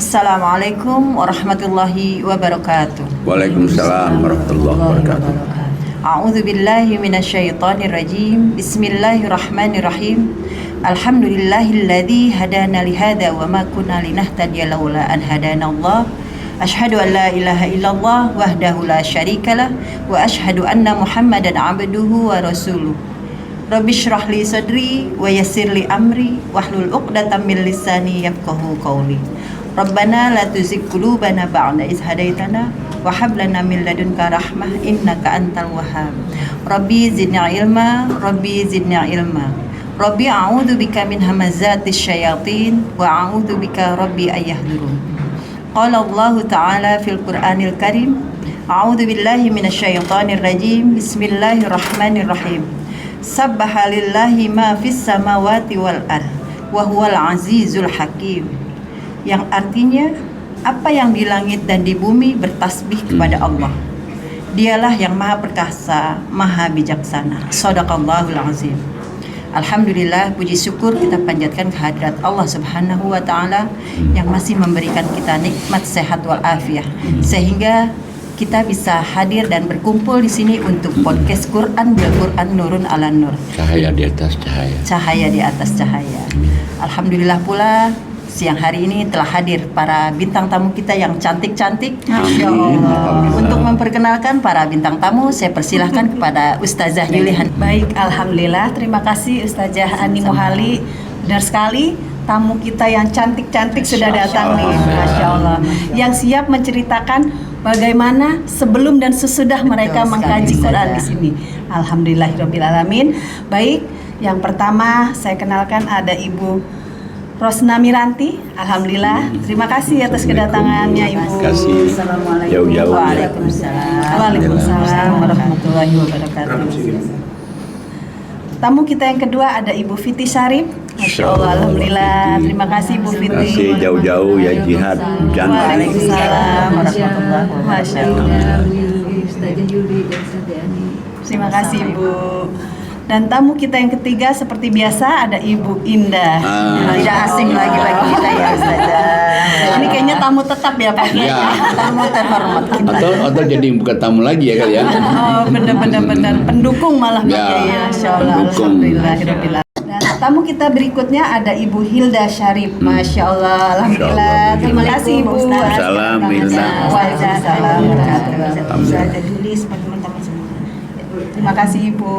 Assalamualaikum warahmatullahi wabarakatuh. Waalaikumsalam warahmatullahi wabarakatuh. A'udzu billahi minasyaitonir rajim. Bismillahirrahmanirrahim. Alhamdulillahilladzi hadana li hadza wa ma kunna linahtadiya laula an hadanallah. Asyhadu an la ilaha illallah wahdahu la syarikalah wa asyhadu anna Muhammadan abduhu wa rasuluh. Rabbi shrah li sadri wa yassir li amri wahlul 'uqdatam min lisani yafqahu qawli. Rabbana la tuzigh qulubana ba'da idh hadaitana wa hab lana min ladunka rahmah innaka antal wahhab. Rabbi zidni ilma, Rabbi zidni ilma. Rabbi a'udzu bika min hamazatis syayatin wa a'udzu bika rabbi ayahdurun. Qala Allah Ta'ala fil Qur'anil Karim. A'udzu billahi minasyaitonir rajim. Bismillahirrahmanirrahim. Sabbaha lillahi ma fis samawati wal ard wa huwal azizul hakim. Yang artinya apa yang di langit dan di bumi bertasbih kepada Allah. Dialah yang maha perkasa, maha bijaksana. Shadaqallahul azim. Alhamdulillah, puji syukur kita panjatkan kehadirat Allah Subhanahu wa taala yang masih memberikan kita nikmat sehat wal afiah sehingga kita bisa hadir dan berkumpul di sini untuk podcast Quran bil Quran Nurun ala Nur. Cahaya di atas cahaya. Cahaya di atas cahaya. Alhamdulillah pula siang hari ini telah hadir para bintang tamu kita yang cantik-cantik. Masya Allah. Untuk memperkenalkan para bintang tamu, saya persilahkan kepada Ustazah Yulihan. Baik, Alhamdulillah. Terima kasih Ustazah Ani Muhali. Benar sekali, tamu kita yang cantik-cantik sudah datang nih. Masya Allah. Yang siap menceritakan bagaimana sebelum dan sesudah mereka mengkaji Quran di sini. Alhamdulillahirabbil alamin. Baik, yang pertama saya kenalkan ada Ibu Rosna Miranti. Alhamdulillah. Terima kasih atas kedatangannya Ibu. Terima kasih. Assalamualaikum. Jauh-jauh. Waalaikumsalam. Waalaikumsalam warahmatullahi wabarakatuh. Tamu kita yang kedua ada Ibu Fiti Syarif. Masya Allah, Alhamdulillah. Terima kasih Bu Fiti. Terima kasih jauh-jauh ya jihad hujan. Waalaikumsalam warahmatullahi wabarakatuh. Masya Allah. Ustazah Yuli dan Ustazah Ani. Terima kasih Bu. Dan tamu kita yang ketiga seperti biasa ada Ibu Indah. Tidak asing lagi bagi kita ya Ustazah. Ini kayaknya tamu tetap ya Pak. Ya. Tamu terhormat kita. Atau jadi bukan tamu lagi ya kali ya. Oh, benar. Pendukung malah Ya, ya. Masya Allah. pendukung. Alhamdulillah. Dan tamu kita berikutnya ada Ibu Hilda Syarif. Masya Allah. Alhamdulillah. Terima kasih Ibu. Waalaikumsalam, Hilda. Waalaikumsalam. Ustazah Juli seperti teman-teman semua. Terima kasih Ibu.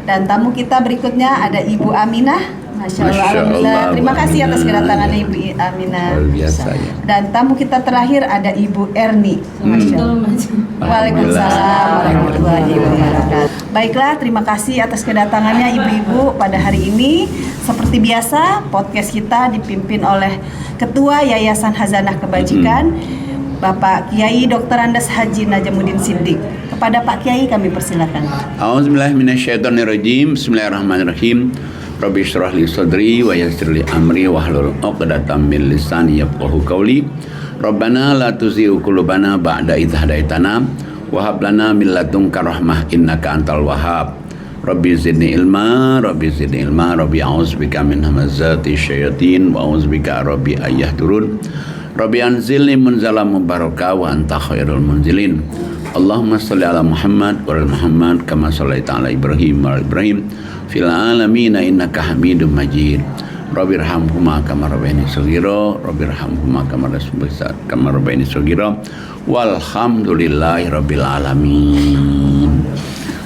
Dan tamu kita berikutnya ada Ibu Aminah. Masya Allah. Masya Alhamdulillah. Allah, Terima kasih atas Aminah. kedatangannya Ibu Aminah. Luar biasa ya. Dan tamu kita terakhir ada Ibu Erni. Masya Allah. Waalaikumsalam warahmatullahi wabarakatuh. Baiklah, terima kasih atas kedatangannya ibu-ibu pada hari ini. Seperti biasa, podcast kita dipimpin oleh Ketua Yayasan Hazanah Kebajikan, Bapak Kiai Dr. Andes Haji Najamuddin Siddiq. Kepada Pak Kiai kami persilakan. A'udzubillahi minasyaitonirrajim. Bismillahirrahmanirrahim. Rabbi shrah li sadri wa yassir li amri wahlul 'uqdatam min lisani yafqahu qawli. Rabbana la tuzigh qulubana ba'da idh hadaitana wa hab lana min ladunka rahmah innaka antal wahhab. Rabbi zidni ilma, Rabbi zidni ilma, Rabbi a'udzubika min hamazati syayatin wa a'udzubika rabbi ayahdurun. Rabbi anzilni munzalan mubarakah wa anta khairul munzilin. Allahumma shalli ala Muhammad wa ala Muhammad kama shallaita ala Ibrahim wa ala Ibrahim fil alamin innaka Hamidum Majid. Rabbirhamhuma kama rabbayani shaghira, Rabbirhamhuma kama rabbayani shaghira. Walhamdulillahi rabbil alamin.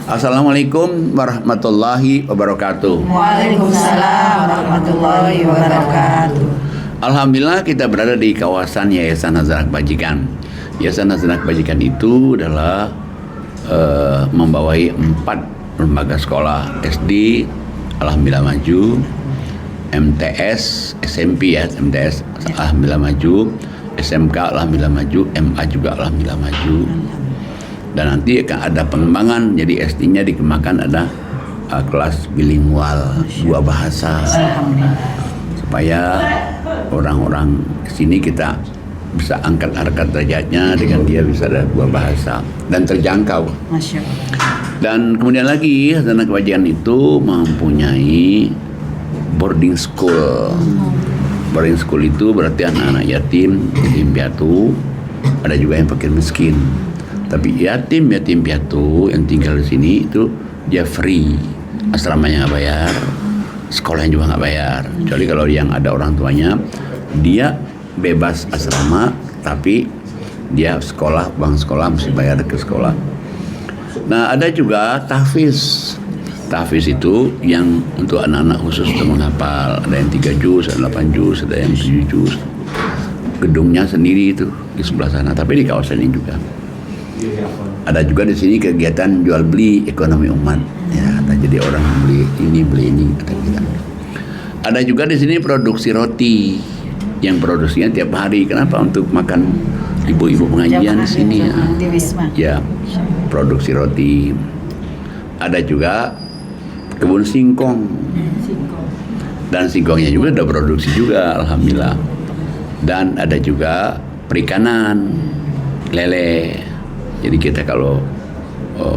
Assalamualaikum warahmatullahi wabarakatuh. Waalaikumsalam warahmatullahi wabarakatuh. Alhamdulillah kita berada di kawasan Yayasan Hazanah Kebajikan. Yayasan Hazanah Kebajikan itu adalah membawai 4 lembaga sekolah SD, Alhamdulillah maju, MTS, SMP ya, MTS Alhamdulillah maju, SMK Alhamdulillah maju, MA juga Alhamdulillah maju. Dan nanti akan ada pengembangan, jadi SD-nya dikembangkan ada kelas bilingual, 2 bahasa. Supaya orang-orang sini kita bisa angkat harkat derajatnya dengan dia bisa ada 2 bahasa dan terjangkau. Masya Allah. Dan kemudian lagi Hazanah Kebajikan itu mempunyai boarding school. Boarding school itu berarti anak-anak yatim piatu, ada juga yang fakir miskin. Tapi yatim piatu yang tinggal di sini itu dia free, asramanya nggak bayar, sekolahnya juga nggak bayar. Kecuali kalau yang ada orang tuanya, dia bebas asrama, tapi dia sekolah, uang sekolah mesti bayar ke sekolah. Nah, ada juga tahfiz. Tahfiz itu yang untuk anak-anak khusus untuk menghafal. Ada yang 3 juz, ada 8 juz, ada yang 7 juz. Gedungnya sendiri itu di sebelah sana, tapi di kawasan ini juga. Ada juga di sini kegiatan jual beli ekonomi umat. Ya, jadi orang beli ini, ada kita. Ada juga di sini produksi roti yang produksinya tiap hari. Kenapa? Untuk makan ibu-ibu pengajian di sini ya. Di Wisma. Ya, produksi roti. Ada juga kebun singkong. Dan singkongnya juga ada produksi juga, alhamdulillah. Dan ada juga perikanan, lele. Jadi kita kalau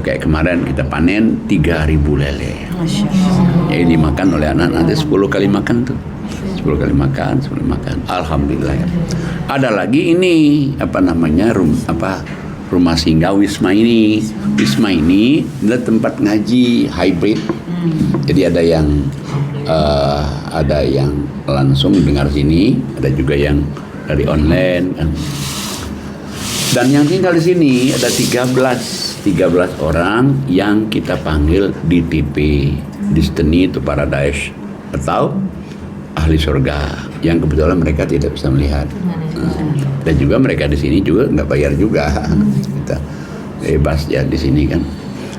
kayak kemarin kita panen 3.000 lele. Jadi dimakan oleh anak nanti 10 kali makan tuh. 10 kali makan. Alhamdulillah. Ada lagi ini rumah singgah Wisma ini. Wisma ini adalah tempat ngaji hybrid. Jadi ada yang langsung dengar sini, ada juga yang dari online kan. Dan yang tinggal di sini ada 13 orang yang kita panggil DTP, Destiny to Paradise, atau ahli surga, yang kebetulan mereka tidak bisa melihat. Dan juga mereka di sini juga nggak bayar juga, kita bebas ya di sini kan.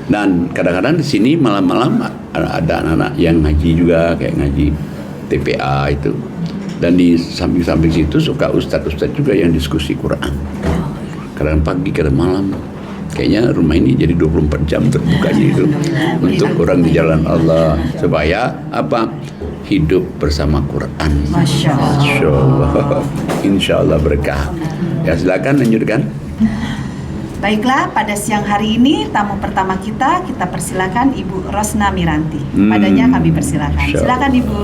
Dan kadang-kadang di sini malam-malam ada anak-anak yang ngaji juga, kayak ngaji TPA itu. Dan di samping-samping situ suka ustadz-ustadz juga yang diskusi Quran. Kadang pagi, kadang malam. Kayaknya rumah ini jadi 24 jam terbukanya itu untuk orang di jalan Allah, supaya hidup bersama Quran. Masya Allah. Insya Allah berkah. Ya, silakan lanjutkan. Baiklah, pada siang hari ini tamu pertama kita persilakan Ibu Rosna Miranti. Padanya kami persilakan. Silakan Ibu.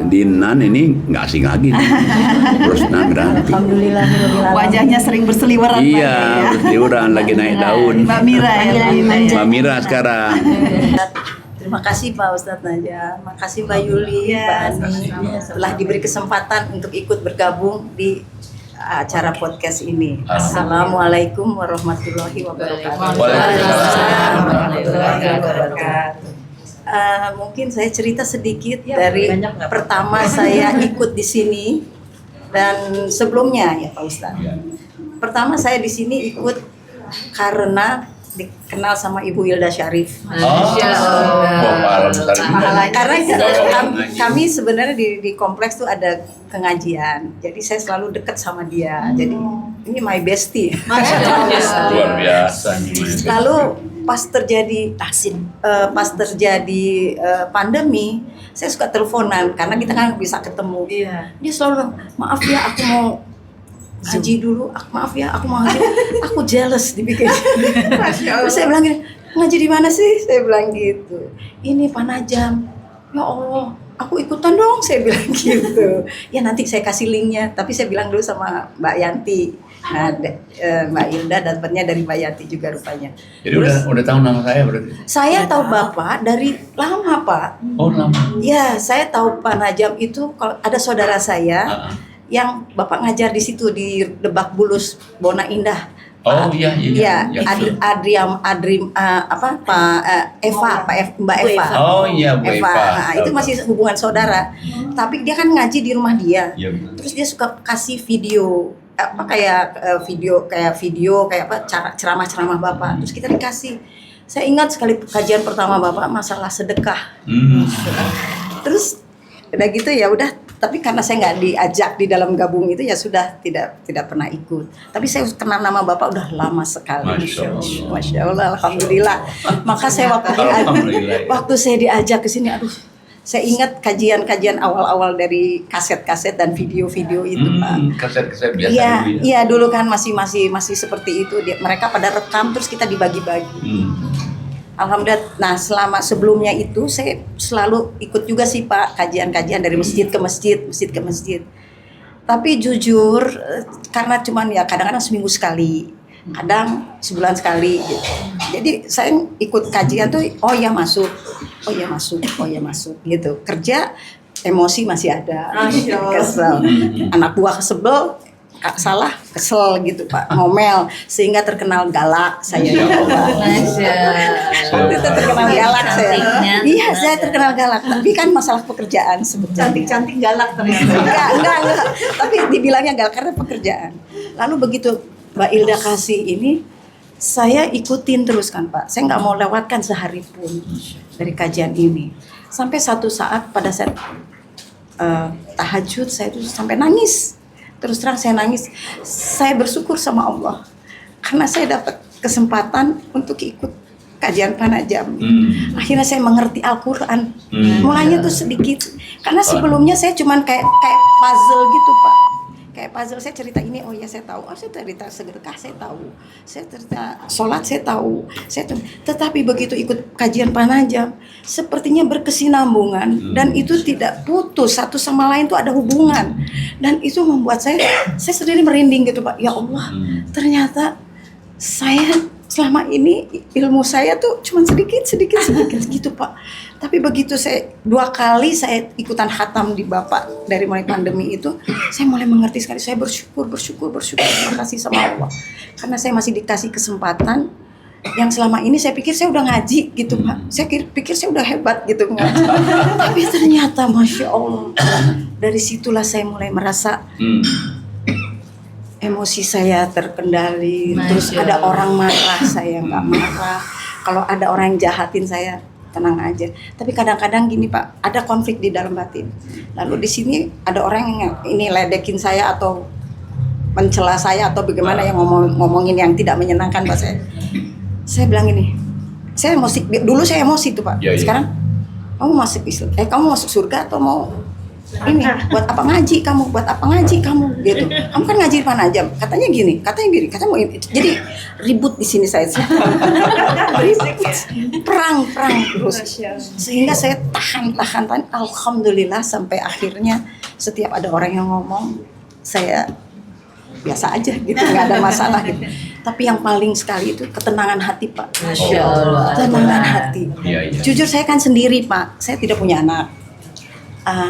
Di Nan ini nggak asing lagi. Rosna Miranti. Alhamdulillah. Wajahnya sering berseliweran. Iya, berseliweran lagi naik daun. Mbak Mira ya. Mbak Mira sekarang. Terima kasih Pak Ustadz Najam, makasih Mbak Yuli, Mbak Ani telah diberi kesempatan untuk ikut bergabung di acara podcast ini. Assalamualaikum warahmatullahi wabarakatuh. Waalaikumsalam warahmatullahi wabarakatuh. Mungkin saya cerita sedikit dari pertama saya ikut di sini dan sebelumnya ya Pak Ustadz. Pertama saya di sini ikut karena dikenal sama Ibu Hilda Syarif. Karena kami sebenarnya di kompleks tuh ada pengajian, jadi saya selalu dekat sama dia. Jadi ini my bestie. Luar biasa. Lalu pas terjadi pandemi, saya suka teleponan karena kita kan bisa ketemu. Dia selalu, maaf ya aku mau ngaji dulu, maaf ya aku mau ngaji, aku jealous dibikin. Terus saya bilang gini, ngaji di mana sih? Saya bilang gitu. Ini Pak Najam. Ya Allah, aku ikutan dong, saya bilang gitu. Ya nanti saya kasih linknya, tapi saya bilang dulu sama Mbak Yanti. Nah, Mbak Hilda dapatnya dari Mbak Yanti juga rupanya. Jadi udah tahu nama saya berarti? Saya tahu Bapak dari lama Pak. Oh lama. Ya, saya tahu Pak Najam itu kalau ada saudara saya. Yang Bapak ngajar di situ di Lebak Bulus, Bona Indah. Oh iya. Mbak Eva. Oh iya, Bu Eva. Nah, itu masih hubungan saudara. Tapi dia kan ngaji di rumah dia. Ya, terus dia suka kasih video ceramah-ceramah Bapak. Terus kita dikasih. Saya ingat sekali kajian pertama Bapak masalah sedekah. Terus udah gitu ya udah. Tapi karena saya nggak diajak di dalam gabung itu ya sudah tidak pernah ikut. Tapi saya kenal nama Bapak udah lama sekali. Masya Allah, alhamdulillah. Maka saya waktu saya diajak ke sini, saya ingat kajian-kajian awal-awal dari kaset-kaset dan video-video itu Pak. Kaset-kaset biasa Iya, dulu ya. Iya dulu kan masih seperti itu. Mereka pada rekam terus kita dibagi-bagi. Alhamdulillah. Nah, selama sebelumnya itu saya selalu ikut juga sih Pak kajian-kajian dari masjid ke masjid, masjid ke masjid. Tapi jujur karena cuman ya kadang-kadang seminggu sekali, kadang sebulan sekali gitu. Jadi saya ikut kajian tuh oh ya masuk gitu. Kerja emosi masih ada. Kesel. Anak buah kesebel, salah kesel gitu Pak, ngomel sehingga terkenal galak saya ya Allah. Waktu itu terkenal galak saya. Iya, saya terkenal galak. Tapi kan masalah pekerjaan sebetulnya. Cantik-cantik galak ternyata. Enggak. Tapi dibilangnya galak karena pekerjaan. Lalu begitu Mbak Ilda kasih ini, saya ikutin terus kan Pak. Saya nggak mau lewatkan sehari pun dari kajian ini. Sampai satu saat pada saat tahajud saya tuh sampai nangis. Terus terang saya nangis. Saya bersyukur sama Allah karena saya dapat kesempatan untuk ikut kajian Panajam. Akhirnya saya mengerti Al-Quran. Mulanya tuh sedikit. Karena sebelumnya saya cuman kayak puzzle gitu Pak. Kayak puzzle, saya cerita ini, oh ya saya tahu. Oh, saya cerita sedekah, saya tahu. Saya cerita sholat, saya tahu. Tetapi begitu ikut kajian Panajam, sepertinya berkesinambungan dan itu tidak putus, satu sama lain tuh ada hubungan. Dan itu membuat saya sendiri merinding gitu Pak. Ya Allah, ternyata saya selama ini ilmu saya tuh cuma sedikit gitu Pak. Tapi begitu saya 2 kali saya ikutan khatam di Bapak dari mulai pandemi itu, saya mulai mengerti sekali. Saya bersyukur. Terima kasih sama Allah. Karena saya masih dikasih kesempatan yang selama ini saya pikir saya udah ngaji gitu Pak. Saya pikir saya udah hebat gitu ngaji. Tapi ternyata Masya Allah, dari situlah saya mulai merasa emosi saya terkendali. Terus ada orang marah, saya nggak marah. Kalau ada orang yang jahatin saya, tenang aja. Tapi kadang-kadang gini Pak, ada konflik di dalam batin. Lalu di sini ada orang yang ini ledekin saya atau mencela saya atau bagaimana yang ngomongin yang tidak menyenangkan Pak saya. Saya bilang ini, saya emosi. Dulu saya emosi tuh Pak. Sekarang kamu masuk Islam, kamu masuk surga atau mau ini buat apa ngaji kamu gitu. Kamu kan ngaji Panajam, katanya gini, katanya mau ini. Jadi ribut di sini saya. perang terus. Sehingga saya tahan. Alhamdulillah sampai akhirnya setiap ada orang yang ngomong saya biasa aja gitu, nggak ada masalah gitu. Tapi yang paling sekali itu ketenangan hati Pak. Masya Allah. Ketenangan hati. Iya. Jujur saya kan sendiri Pak, saya tidak punya anak.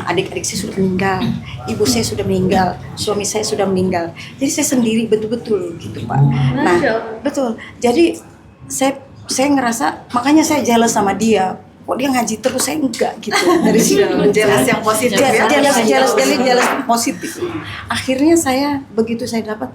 Adik-adik saya sudah meninggal, ibu saya sudah meninggal, suami saya sudah meninggal. Jadi saya sendiri betul-betul gitu Pak. Nah, betul. Jadi saya ngerasa, makanya saya jealous sama dia. Kok dia ngaji terus, saya enggak gitu. Dari situ Jelas yang positif ya. jealous positif. Akhirnya saya begitu saya dapat,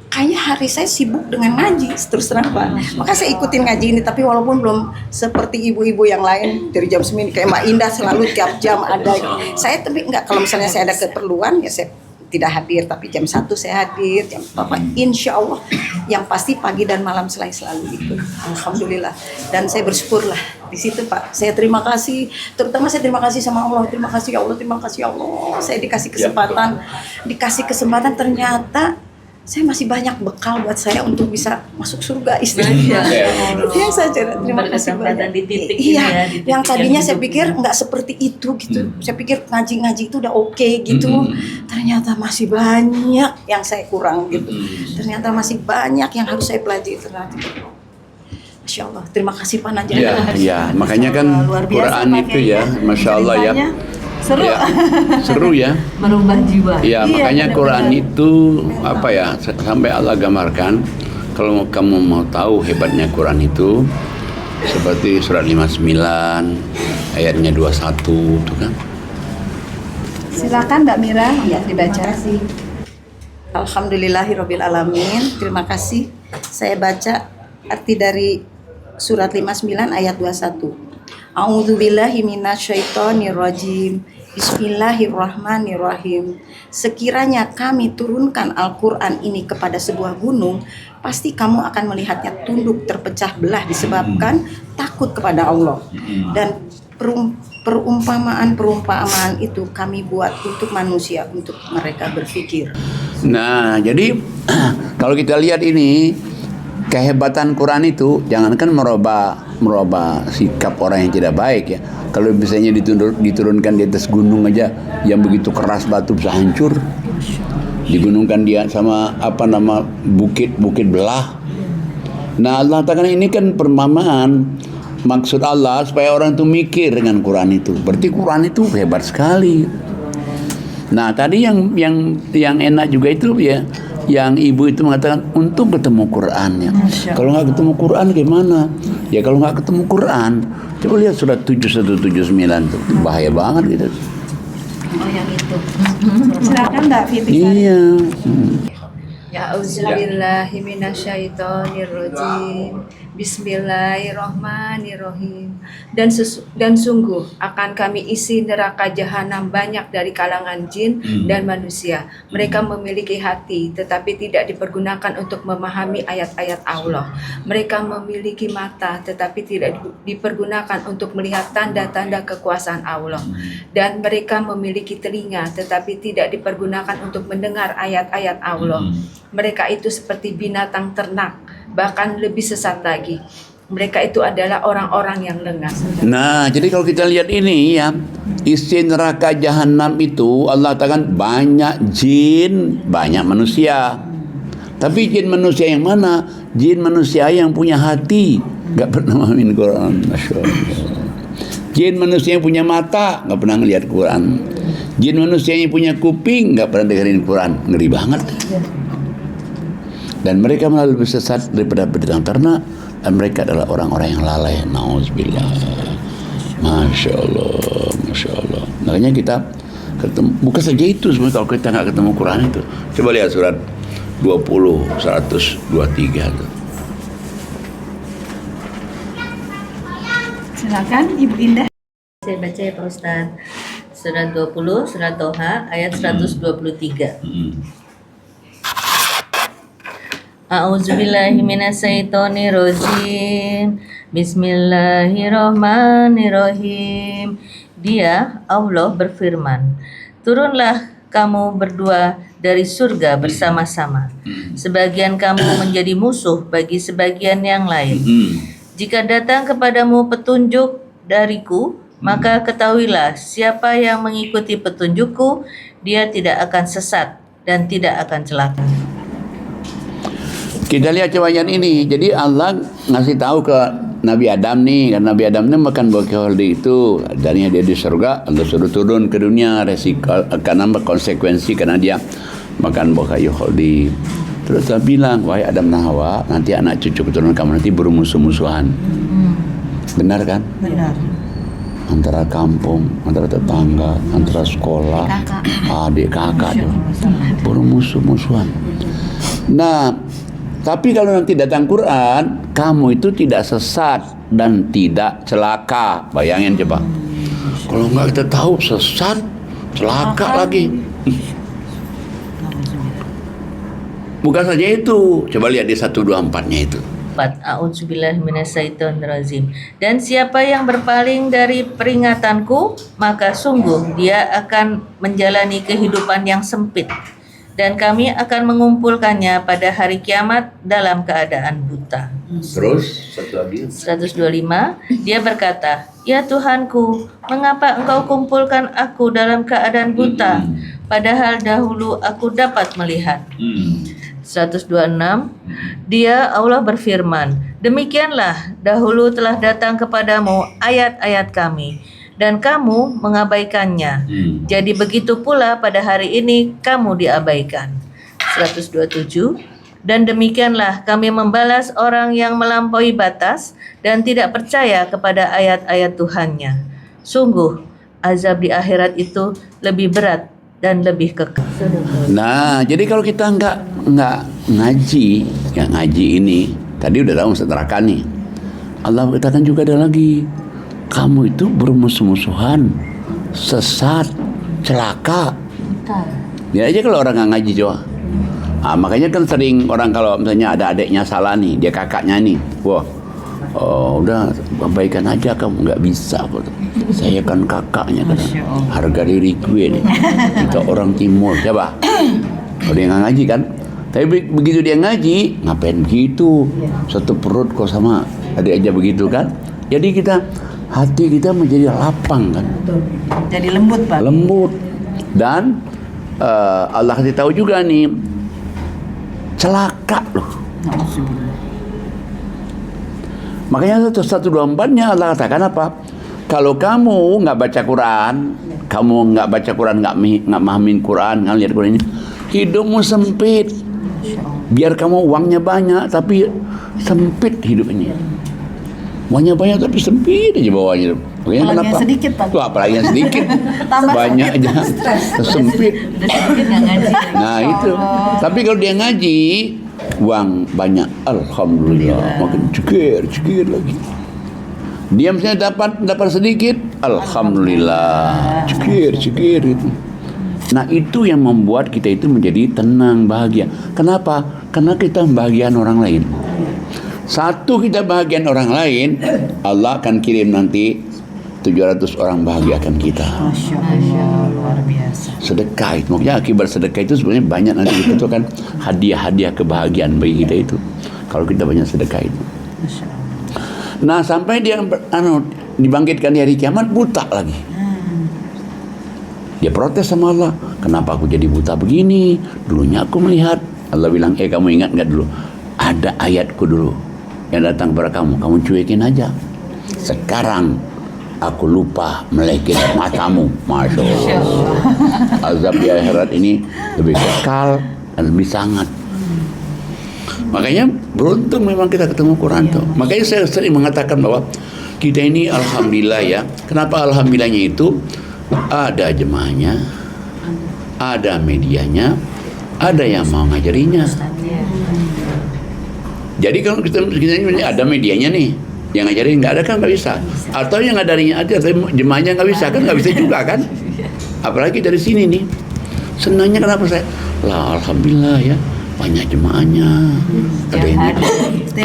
kayaknya hari saya sibuk dengan ngaji terus terang Pak. Maka saya ikutin ngaji ini, tapi walaupun belum seperti ibu-ibu yang lain dari jam 9 kayak Mbak Indah selalu tiap jam ada. Saya tapi enggak, kalau misalnya saya ada keperluan ya saya tidak hadir, tapi jam 1 saya hadir, jam berapa insya Allah. Yang pasti pagi dan malam selalu ikut. Alhamdulillah. Dan saya bersyukurlah di situ Pak. Saya terima kasih, terutama saya terima kasih sama Allah. Terima kasih ya Allah, terima kasih ya Allah. Saya dikasih kesempatan ternyata saya masih banyak bekal buat saya untuk bisa masuk surga istilahnya. Itu yang saya terima kasih banyak. Di titik ini iya, ya, di titik yang tadinya saya hidup. pikir nggak seperti itu gitu. Saya pikir ngaji itu udah oke gitu. Ternyata masih banyak yang saya kurang gitu. Ternyata masih banyak yang harus saya pelajari ternyata. Masya Allah, terima kasih Pak Najam. Iya, makanya kan Luar biasa, Quran Pak itu ya, Masya Allah ya. Ceritanya seru. Ya, seru ya. Merubah jiwa. Ya, makanya benar-benar. Quran itu apa ya, sampai Allah gambarkan kalau kamu mau tahu hebatnya Quran itu seperti surat 59 ayatnya 21 itu kan. Silakan Mbak Mira untuk dibaca. Alhamdulillahirabbil alamin. Terima kasih. Saya baca arti dari surat 59 ayat 21. A'udzubillahi minasyaitonirrajim. Bismillahirrahmanirrahim. Sekiranya kami turunkan Al-Quran ini kepada sebuah gunung, pasti kamu akan melihatnya tunduk terpecah belah disebabkan takut kepada Allah. Dan perumpamaan itu kami buat untuk manusia, untuk mereka berpikir. Nah, jadi kalau kita lihat ini kehebatan Quran itu jangankan merubah sikap orang yang tidak baik ya. Kalau misalnya diturunkan di atas gunung aja yang begitu keras batu bisa hancur. Digunungkan dia sama bukit belah. Nah Allah Ta'ala ini kan permamaan. Maksud Allah supaya orang itu mikir dengan Quran itu. Berarti Quran itu hebat sekali. Nah tadi yang enak juga itu ya, yang ibu itu mengatakan untuk ketemu Qurannya. Kalau nggak ketemu Quran gimana? Ya kalau nggak ketemu Quran, coba lihat surat 7179 tuh, bahaya banget gitu. Oh yang itu. Silakan Mbak Fitri. Iya. Ya auzubillahi minasyaitonirrajim. Bismillahirrahmanirrahim. Dan sungguh akan kami isi neraka jahanam banyak dari kalangan jin dan manusia. Mereka memiliki hati tetapi tidak dipergunakan untuk memahami ayat-ayat Allah. Mereka memiliki mata tetapi tidak dipergunakan untuk melihat tanda-tanda kekuasaan Allah. Dan mereka memiliki telinga tetapi tidak dipergunakan untuk mendengar ayat-ayat Allah. Mereka itu seperti binatang ternak, bahkan lebih sesat lagi. Mereka itu adalah orang-orang yang lengah. Nah, jadi kalau kita lihat ini ya, isi neraka jahanam itu Allah katakan banyak jin, banyak manusia. Tapi jin manusia yang mana? Jin manusia yang punya hati, nggak pernah memahami Quran. Masya Allah. Jin manusia yang punya mata, nggak pernah ngelihat Quran. Jin manusia yang punya kuping, nggak pernah dengerin Quran. Ngeri banget. Dan mereka malah lebih sesat daripada binatang ternak, dan mereka adalah orang-orang yang lalai. Nauzubillah. Masya Allah, Masya Allah. Makanya kita ketemu, bukan saja itu sebenarnya kalau kita nggak ketemu Quran itu. Coba lihat surat 123 itu. Silakan Ibu Indah. Saya baca ya Pak Ustadz. Surat 20, surat Toha, ayat 123. A'udzubillahi minasyaitonirrajim. Bismillahirrahmanirrahim. Dia, Allah berfirman, turunlah kamu berdua dari surga bersama-sama. Sebagian kamu menjadi musuh bagi sebagian yang lain. Jika datang kepadamu petunjuk dariku, maka ketahuilah siapa yang mengikuti petunjukku, dia tidak akan sesat dan tidak akan celaka. Kita lihat coba yang ini. Jadi Allah ngasih tahu ke Nabi Adam nih, karena Nabi Adam ini makan buah keholdi itu, darinya dia di surga, Allah suruh turun ke dunia, resiko karena konsekuensi karena dia makan buah keholdi. Terus dia bilang, wahai Adam dan Hawa, nanti anak cucu keturunan kamu nanti bermusuh-musuhan. Benar kan? Benar. Antara kampung, antara tetangga, antara sekolah, adik kakak, bermusuh-musuhan. Nah, tapi kalau nanti datang Quran, kamu itu tidak sesat dan tidak celaka. Bayangin coba. Kalau nggak kita tahu sesat, celaka lagi. Bukan saja itu. Coba lihat di 124-nya itu. A'udzubillahi minasyaitonirrajim. Dan siapa yang berpaling dari peringatanku, maka sungguh dia akan menjalani kehidupan yang sempit. Dan kami akan mengumpulkannya pada hari kiamat dalam keadaan buta. Terus satu lagi 125, dia berkata, ya Tuhanku, mengapa engkau kumpulkan aku dalam keadaan buta, padahal dahulu aku dapat melihat. 126, dia Allah berfirman, demikianlah dahulu telah datang kepadamu ayat-ayat kami, dan kamu mengabaikannya. Jadi begitu pula pada hari ini kamu diabaikan. 127, dan demikianlah kami membalas orang yang melampaui batas dan tidak percaya kepada ayat-ayat Tuhannya. Sungguh azab di akhirat itu lebih berat dan lebih kekal. Nah, jadi kalau kita nggak ngaji ini, tadi udah tahu neraka nih. Allah katakan juga ada lagi, kamu itu bermusuh-musuhan, sesat, celaka. Ya aja kalau orang nggak ngaji coba. Makanya kan sering orang kalau misalnya ada adiknya salah nih, dia kakaknya nih, wah, udah abaikan aja kamu, nggak bisa. Saya kan kakaknya kan, harga diri gue nih, kita orang timur, coba. Kalau dia nggak ngaji kan, Tapi begitu dia ngaji, ngapain begitu? Satu perut kok sama adik aja begitu kan? Jadi hati kita menjadi lapang kan? Jadi lembut, Pak. Lembut. Dan Allah kasih tahu juga nih, celaka loh. Makanya 124-nya Allah katakan apa? Kalau kamu nggak baca Quran, kamu nggak baca Quran, nggak mahamin Quran, nggak lihat Quran ini, hidupmu sempit. Biar kamu uangnya banyak, tapi sempit hidup ini. Uangnya banyak tapi sempit aja bawahnya. Makanya Apalagi kenapa? yang sedikit, Pak. Tuh, apalagi yang sedikit. Tambah Banyak aja sempit. Udah sedikit nggak ngaji. Nah itu. Tapi kalau dia ngaji, uang banyak, alhamdulillah, makin cekir lagi. Dia misalnya dapat sedikit, alhamdulillah, cekir itu. Nah itu yang membuat kita itu menjadi tenang, bahagia. Kenapa? Karena kita bahagian orang lain. Satu, kita bahagian orang lain, Allah akan kirim nanti 700 orang bahagiakan kita. Masya Allah, luar biasa. Sedekah itu, makanya akibat sedekah itu sebenarnya banyak nanti itu kan hadiah-hadiah kebahagiaan bagi kita itu. Kalau kita banyak sedekah itu. Masya Allah. Nah sampai dia dibangkitkan di hari kiamat buta lagi. Dia protes sama Allah, kenapa aku jadi buta begini? Dulunya aku melihat. Allah bilang, kamu ingat nggak dulu? Ada ayatku dulu yang datang kepada kamu cuekin aja. Sekarang aku lupa melekin matamu. Masya Allah. Azab di akhirat ini lebih kekal dan lebih sangat. Makanya beruntung memang kita ketemu Quran tuh. Makanya saya sering mengatakan bahwa kita ini alhamdulillah ya. Kenapa alhamdulillahnya itu? Ada jemaahnya, ada medianya, ada yang mau ngajarinya. Jadi kalau kita ada medianya nih, yang ngajarin nggak ada kan nggak bisa. Atau yang ngajarinya ada, tapi jemaahnya nggak bisa kan nggak bisa juga kan. Apalagi dari sini nih, senangnya kenapa saya? Lah alhamdulillah ya, banyak jemaahnya. Ada yang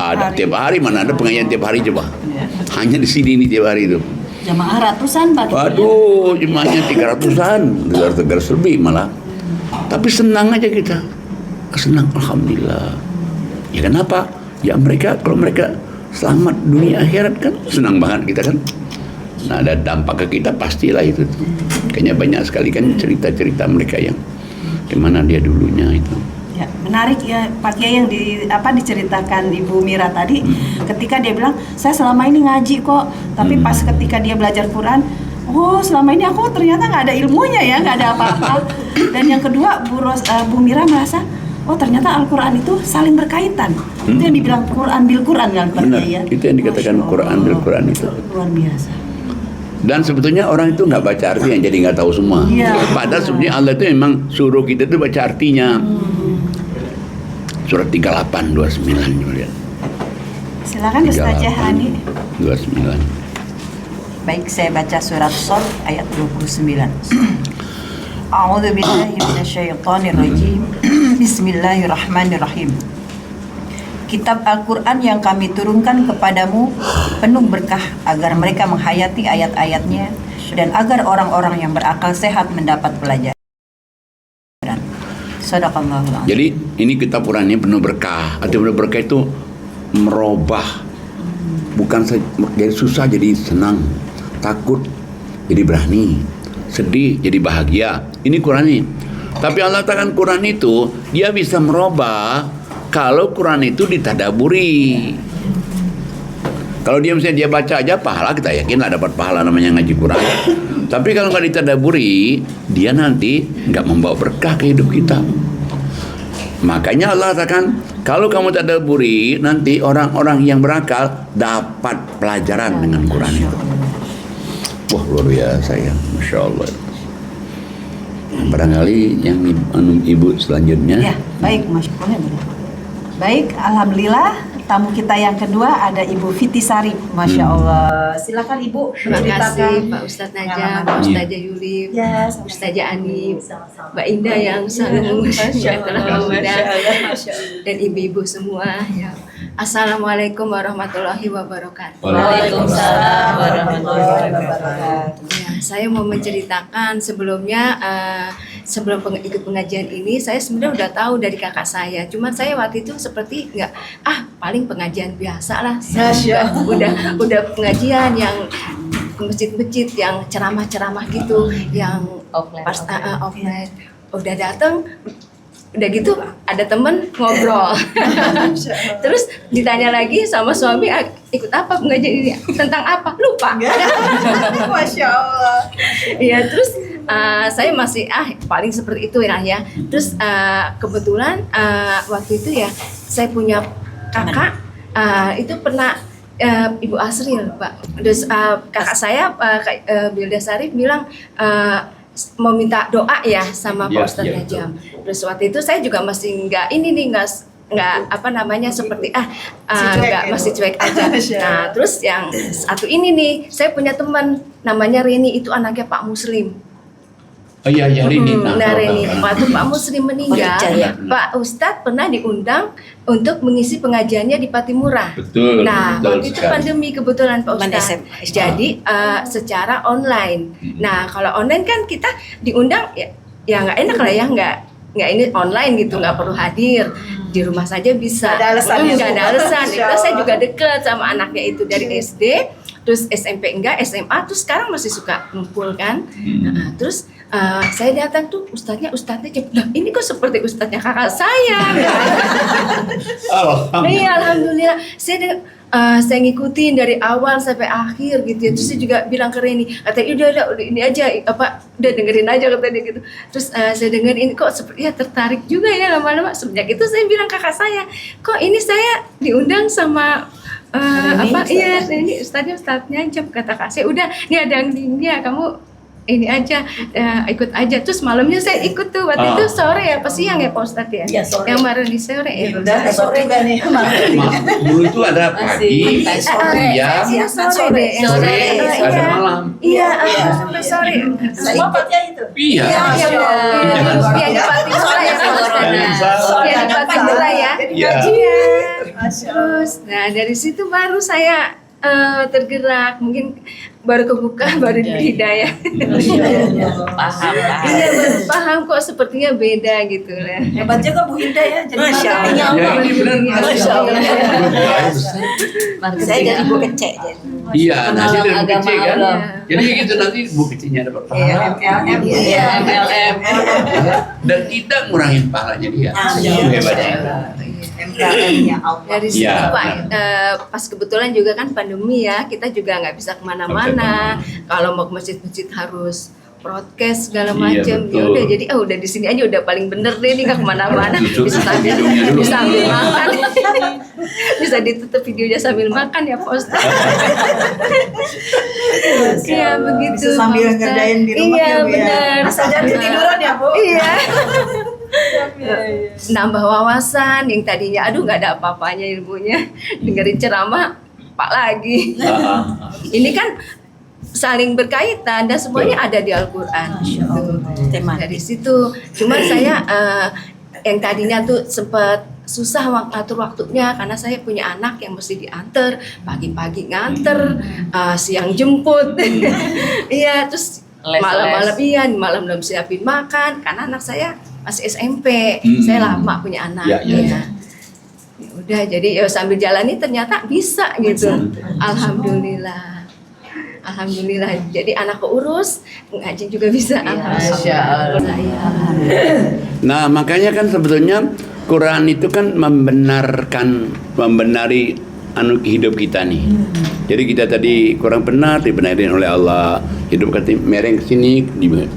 ada tiap hari, mana ada pengajian tiap hari coba. Hanya di sini nih tiap hari itu. Jamaah ratusan, Pak. Waduh, jemaahnya 300-an, 300 lebih malah. Tapi senang aja kita. Senang, alhamdulillah. Ya kenapa? Ya kalau mereka selamat dunia akhirat kan senang banget kita kan. Nah, ada dampak ke kita pastilah itu. Kayaknya banyak sekali kan cerita-cerita mereka yang gimana dia dulunya itu. Ya, menarik ya Pak Kiai yang diceritakan Ibu Mira tadi, ketika dia bilang saya selama ini ngaji kok, tapi pas ketika dia belajar Quran, oh selama ini aku ternyata nggak ada ilmunya ya, nggak ada apa-apa. Dan yang kedua Bu Mira merasa oh ternyata Al-Quran itu saling berkaitan. Itu yang dibilang Quran bil Quran kan Pak Benar, Kiai ya. itu yang dikatakan Quran bil Quran itu. Luar biasa. Dan sebetulnya orang itu nggak baca arti yang jadi nggak tahu semua. Iya. Padahal sebenarnya Allah itu memang suruh kita itu baca artinya. Surat 38, 29 lihat. Silakan Ustazah Hani. 29. Baik, saya baca surat Shad ayat 29. A'udzu billahi minasyaitonir rajim. Bismillahirrahmanirrahim. Kitab Al-Quran yang kami turunkan kepadamu penuh berkah agar mereka menghayati ayat-ayatnya dan agar orang-orang yang berakal sehat mendapat pelajaran. Sadaqallahul adzim. Jadi ini kitab Quran ini penuh berkah. Arti penuh berkah itu merubah, bukan jadi susah jadi senang, takut jadi berani, sedih jadi bahagia. Ini Quran ini. Tapi Allah katakan Quran itu dia bisa merubah kalau Quran itu ditadaburi. Kalau dia misalnya dia baca aja pahala, kita yakin lah dapat pahala namanya ngaji Quran. Tapi kalau nggak ditadaburi, dia nanti nggak membawa berkah ke hidup kita. Makanya Allah katakan, kalau kamu tadaburi, nanti orang-orang yang berakal dapat pelajaran dengan Quran itu. Wah luar biasa ya, Masya Allah. Barangkali yang ibu selanjutnya. Ya, baik Mas. Baik, alhamdulillah tamu kita yang kedua ada Ibu Fitisari, Masya Allah. Silakan Ibu. Terima kasih Pak Ustadz Najam, Pak Ustazah Yuli, Ustazah Ani, Mbak Indah yang selalu mengundang, dan ibu-ibu semua. Ya. Assalamualaikum warahmatullahi wabarakatuh. Waalaikumsalam warahmatullahi wabarakatuh. Ya, saya mau menceritakan sebelumnya sebelum ikut pengajian ini saya sebenarnya udah tahu dari kakak saya. Cuman saya waktu itu seperti nggak, paling pengajian biasa lah. Udah pengajian yang ke masjid-masjid yang ceramah-ceramah gitu, yang offline. Udah datang, udah gitu ada temen ngobrol. Terus ditanya lagi sama suami, ikut apa pengajian ini, tentang apa, lupa. Masya Allah. Iya, terus saya masih paling seperti itu ya. Terus kebetulan waktu itu ya saya punya kakak itu pernah Ibu Asril, Pak. Terus kakak saya Bilda Sarif bilang mau minta doa ya sama Pak Ustadz Najam. Terus waktu itu saya juga masih nggak seperti masih cuek aja. Nah terus yang satu ini nih, saya punya teman namanya Reni, itu anaknya Pak Muslim. Oh iya, Reni. Nah Reni, waktu Pak Muslim meninggal, Pak Ustadz pernah diundang untuk mengisi pengajiannya di Patimura. Betul. Nah betul waktu itu pandemi kebetulan Pak Ustadz. Jadi secara online. Nah kalau online kan kita diundang ya nggak enak lah ya, nggak ini online gitu, nggak perlu hadir, di rumah saja bisa. Nggak ada alasan. Itu saya juga deket sama anaknya itu dari SD, terus SMP enggak, SMA, terus sekarang masih suka ngumpul kan. Nah, terus saya datang tuh ustadznya lah ini kok seperti ustadznya kakak saya. Iya, alhamdulillah. Saya ngikutin dari awal sampai akhir gitu ya. Terus saya juga bilang ke Reni, katanya udah ini aja, udah dengerin aja katanya gitu. Terus saya dengerin, kok seperti tertarik juga ya lama-lama. Semenjak itu saya bilang kakak saya, kok ini saya diundang sama ini ustadznya Najam, kata kakak saya, udah ini ada yang dia, kamu ini aja ikut aja. Terus malamnya saya ikut tuh waktu itu sore ya, pas siang ya Pak Ustadz ya? Ya sore. Yang kemarin di sore ya. Udah sore kan nih. Dulu itu ada pagi, siang, sore, ada malam. Iya, sampai sore. Semua patnya itu. Iya. Iya di Patimura ya Pak Ustadz. Iya di Patimura ya. Iya. Terus, nah dari situ baru saya tergerak, mungkin baru kebuka, baru hidayah. Paham. Iya, baru paham kok sepertinya beda gitu lah. Hebat juga Bu Indah ya. Jadi Masya Allah. Masya Allah. Saya jadi Bu Kecek. Iya, nanti ada bu kecil kan. Allah. Jadi gitu nanti bu kecilnya dapat pahala. Iya. MLM. Dan kita ngurangin pahalanya dia. Itu hebatnya. MLM-nya Allah. Dari situ Ya, Pak, pas kebetulan juga kan pandemi ya, kita juga nggak bisa kemana-mana. Kalau mau ke masjid-masjid harus broadcast segala Iya, macam. Ya betul. udah, jadi udah di sini aja udah paling bener deh nih, nggak kemana-mana. Tutup Bisa sambil hidungnya dulu. bisa sambil makan, bisa ditutup videonya sambil makan ya Pak Ustadz. Iya begitu. Bisa sambil Pak Ustadz. ngerjain di rumah Iya ya, Bu, ya. benar. Asal jangan ketiduran ya Bu. Iya. Nambah wawasan yang tadinya nggak ada apa-apanya ilmunya, dengerin ceramah Pak lagi. Ini kan saling berkaitan dan semuanya ada di Al-Qur'an. Dari situ. Cuman saya yang tadinya tuh sempat susah ngatur waktunya karena saya punya anak yang mesti diantar, pagi-pagi nganter, siang jemput. Iya, terus malam belum siapin makan karena anak saya masih SMP. Saya lama punya anak. Ya. Ya udah, jadi sambil jalani ternyata bisa gitu. Alhamdulillah. Jadi anak keurus, ngaji juga bisa. Alhamdulillah. Nah, makanya kan sebetulnya Quran itu kan membenari hidup kita nih. Jadi kita tadi kurang benar, dibenarin oleh Allah. Hidup kita mereng kesini,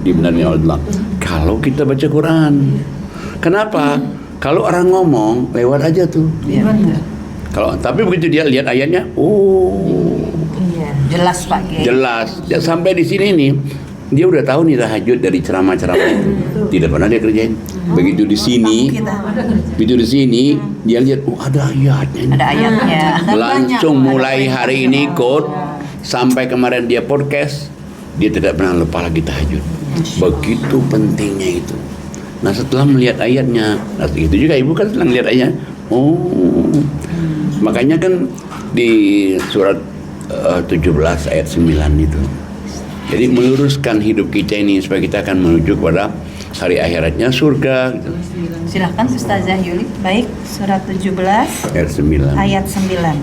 dibenarin oleh Allah. Kalau kita baca Quran, kenapa? Kalau orang ngomong lewat aja tuh. Tapi begitu dia lihat ayatnya, Jelas Pak Kiai. jelas. Ya, sampai di sini nih, dia udah tahu nih tahajud dari ceramah-ceramah itu. Tidak pernah dia kerjain. Begitu di sini, dia lihat, ada ayatnya. Ada ayatnya. Langsung mulai hari ini sampai kemarin dia podcast, dia tidak pernah lupa lagi tahajud. Begitu pentingnya itu. Nah setelah melihat ayatnya, itu juga ibu kan setelah melihat ayatnya, makanya kan di surat 17 ayat 9 itu. Jadi meluruskan hidup kita ini supaya kita akan menuju kepada hari akhiratnya surga gitu. Silahkan Ustazah Yuli. Baik, surat 17 Ayat 9. ayat 9.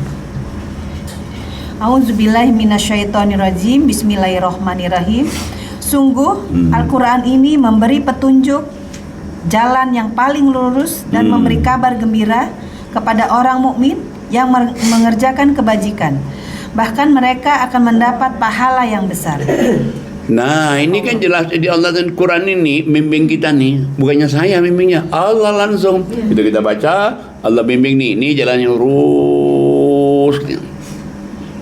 A'udzubillahi minasyaitonirrajim. Bismillahirrahmanirrahim. Sungguh Al-Quran ini memberi petunjuk jalan yang paling lurus dan memberi kabar gembira kepada orang mukmin yang mengerjakan kebajikan. Bahkan mereka akan mendapat pahala yang besar. Nah, ini kan jelas di Allah dan Quran ini bimbing kita nih, bukannya saya bimbingnya, Allah langsung. Itu kita baca, Allah bimbing nih, ini jalan yang lurus.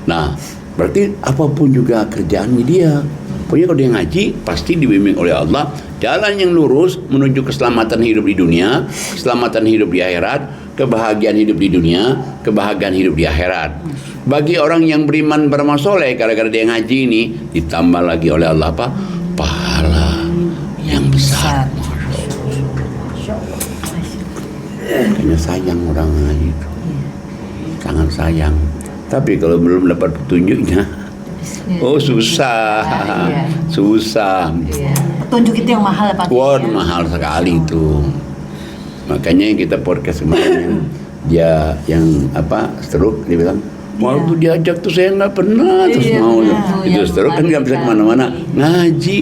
Nah, berarti apapun juga kerjaannya dia. Pokoknya kalau dia ngaji, pasti dibimbing oleh Allah. Jalan yang lurus menuju keselamatan hidup di dunia, keselamatan hidup di akhirat, kebahagiaan hidup di dunia, kebahagiaan hidup di akhirat. Bagi orang yang beriman beramal soleh, gara-gara dia ngaji ini, ditambah lagi oleh Allah apa? Pahala yang besar. Kayaknya sayang orang ngaji itu, sangat sayang. Tapi kalau belum dapat petunjuknya, oh susah, susah. Petunjuk itu yang mahal Pak. Wah, mahal sekali itu. Makanya kita podcast kemarin dia yang apa stroke, dia bilang waktu diajak tuh saya nggak pernah terus mau itu stroke kan nggak bisa kemana-mana ngaji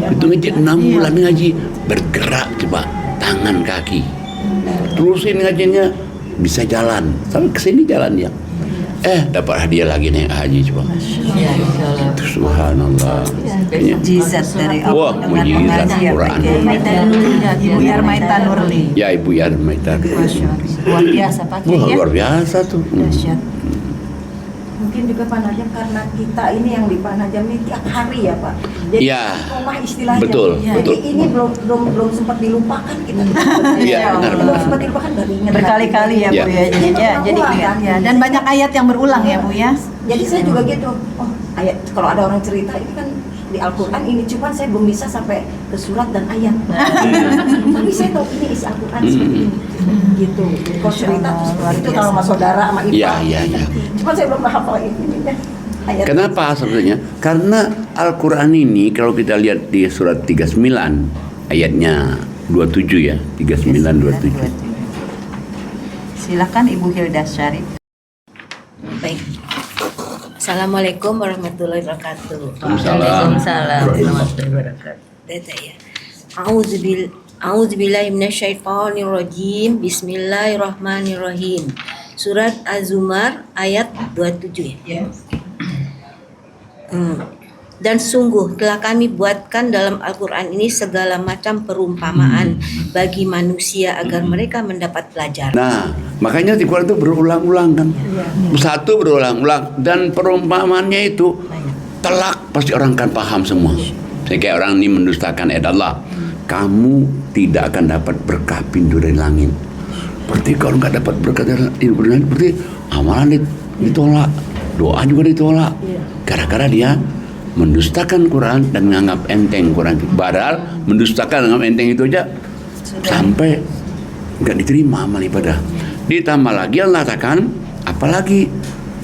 itu ngaji 6 bulan ngaji bergerak coba tangan kaki terusin ngajinya bisa jalan sampai kesini jalan dia dapat hadiah lagi nih haji coba itu subhanallah Mujizat dari Allah. wah mujizat Quran Ibu Yarmaita Nurli. ya Ibu Yarmaita Luar biasa Pak wah ya. luar biasa tuh Dahsyat. Mungkin juga Pak Najam karena kita ini yang di Pak Najam ini tiap hari ya Pak. Jadi Iya. rumah istilahnya. Betul, Jadi betul. ini belum sempat dilupakan kita. Iya, benar, Belum benar. sempat dilupakan dari ingat. Berkali-kali ya Iya. Bu ya. Jadinya jadi ingat. Ya, dan banyak ayat yang berulang ya Bu ya. Jadi saya juga gitu. Oh, ayat kalau ada orang cerita ini kan di Al-Qur'an ini cuman saya belum bisa sampai ke surat dan ayat. Tapi saya tahu ini isi Al-Qur'an seperti ini. Gitu. Kalau cerita tuh seperti itu kalau sama saudara sama ibu. Iya, iya, iya. Cuman saya belum hafal ini. Ayat. Kenapa sebenarnya? Karena Al-Quran ini kalau kita lihat di surat 39 ayatnya 27 ya, 39 27. Silakan Ibu Hilda Syarif. Baik. Assalamualaikum warahmatullahi wabarakatuh. Waalaikumsalam warahmatullahi wabarakatuh. Data ya. A'udzubillahi minasyaitonirrajim. Bismillahirrahmanirrahim. Surat Az-Zumar ayat 27 ya. Dan sungguh telah kami buatkan dalam Al-Quran ini segala macam perumpamaan bagi manusia agar mereka mendapat pelajaran. Nah, makanya di Quran itu berulang-ulang kan. Satu berulang-ulang dan perumpamaannya itu telak pasti orang kan paham semua. Kayak orang ini mendustakan ayat Allah. Kamu tidak akan dapat berkah pintu dari langit. Berarti kalau nggak dapat berkah dari langit, berarti amalan ditolak, doa juga ditolak. Gara-gara dia mendustakan Quran dan menganggap enteng Quran. Padahal mendustakan menganggap enteng itu aja sampai nggak diterima amal ibadah. Ditambah lagi Allah katakan, apalagi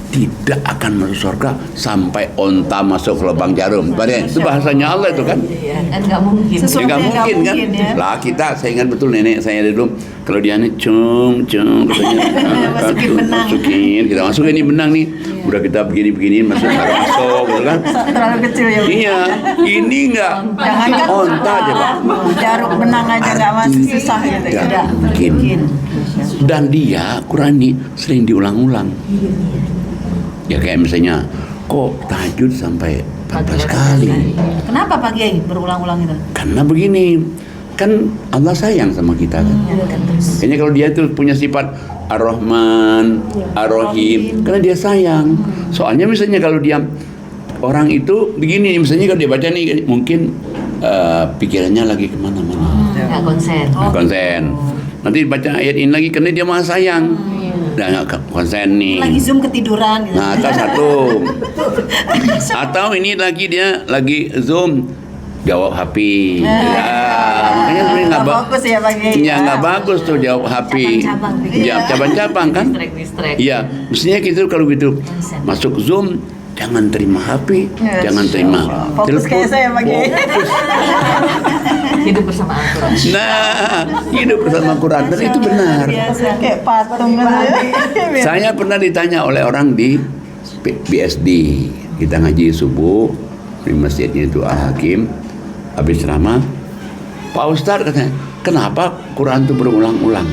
tidak akan masuk surga sampai onta masuk ke lubang jarum. Itu bahasanya Allah itu kan. Kan nggak mungkin. Sesuatu Ya nggak yang mungkin kan? ya. Lah kita, saya ingat betul nenek saya dulu kalau dia nih cung katanya Masukin benang. masukin, kita masukin ini benang nih. Udah kita begini masuk gitu kan. Terlalu kecil ya Bu. Iya, ini enggak Jangankan onta aja Pak. Jarum benang aja nggak masih susah gitu. Nggak Udah. mungkin. Dan dia Quran ini sering diulang-ulang. Ya kayak misalnya kok tahajud sampai 14 kali. Kenapa Pak Kiai berulang-ulang itu? Karena begini, kan Allah sayang sama kita kan. Kayaknya kalau dia itu punya sifat Ar-Rahman, Ar-Rahim, karena dia sayang. Soalnya misalnya kalau dia orang itu begini, misalnya kalau dia baca nih mungkin pikirannya lagi kemana-mana, Nggak konsen. konsen. Nanti baca ayat ini lagi karena dia maha sayang, dan nggak konsen nih. Lagi Zoom ketiduran gitu. Nah, itu satu. Atau ini lagi dia lagi Zoom jawab HP. Ya, makanya sebenarnya nggak Fokus ya Pak Kiai. ya nggak bagus tuh jawab HP. Ya cabang-cabang kan? Distract. Iya, mestinya gitu kalau gitu masuk Zoom jangan terima HP, Ya, jangan terima Fokus telepon. kayak saya Pak Kiai. Fokus. Hidup bersama Al-Quran. Nah, hidup bersama Quran dan itu benar. Kayak patung gitu. Saya pernah ditanya oleh orang di BSD, kita ngaji subuh di masjidnya itu Al-Hakim, habis ceramah, Pak Ustadz katanya, kenapa Quran itu berulang-ulang?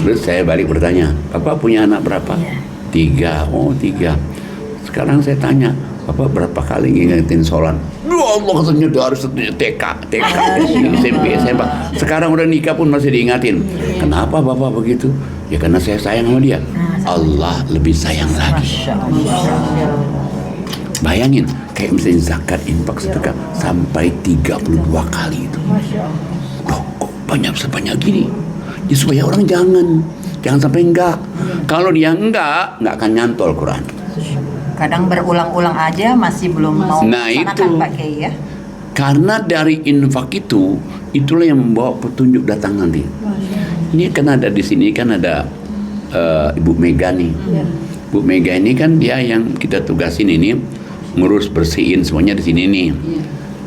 Terus saya balik bertanya, Bapak punya anak berapa? 3. Oh 3. Sekarang saya tanya, Bapak berapa kali ngingetin sholat? Ya Allah katanya dia harus TK, SMP, SMA. Sekarang udah nikah pun masih diingatin. Kenapa Bapak begitu? Ya karena saya sayang sama dia. Allah lebih sayang lagi. Bayangin, kayak misalnya zakat, infak, sedekah sampai 32 kali itu. Loh, kok banyak sebanyak gini? Ya supaya orang jangan sampai enggak. Kalau dia enggak akan nyantol Quran. Kadang berulang-ulang aja masih belum mau Nah, itu. Pak Kiai ya. Karena dari infak itulah yang membawa petunjuk datang nanti. Ini kan ada di sini kan ada Ibu Mega nih. Bu Mega ini kan dia yang kita tugasin ini ngurus bersihin semuanya di sini nih.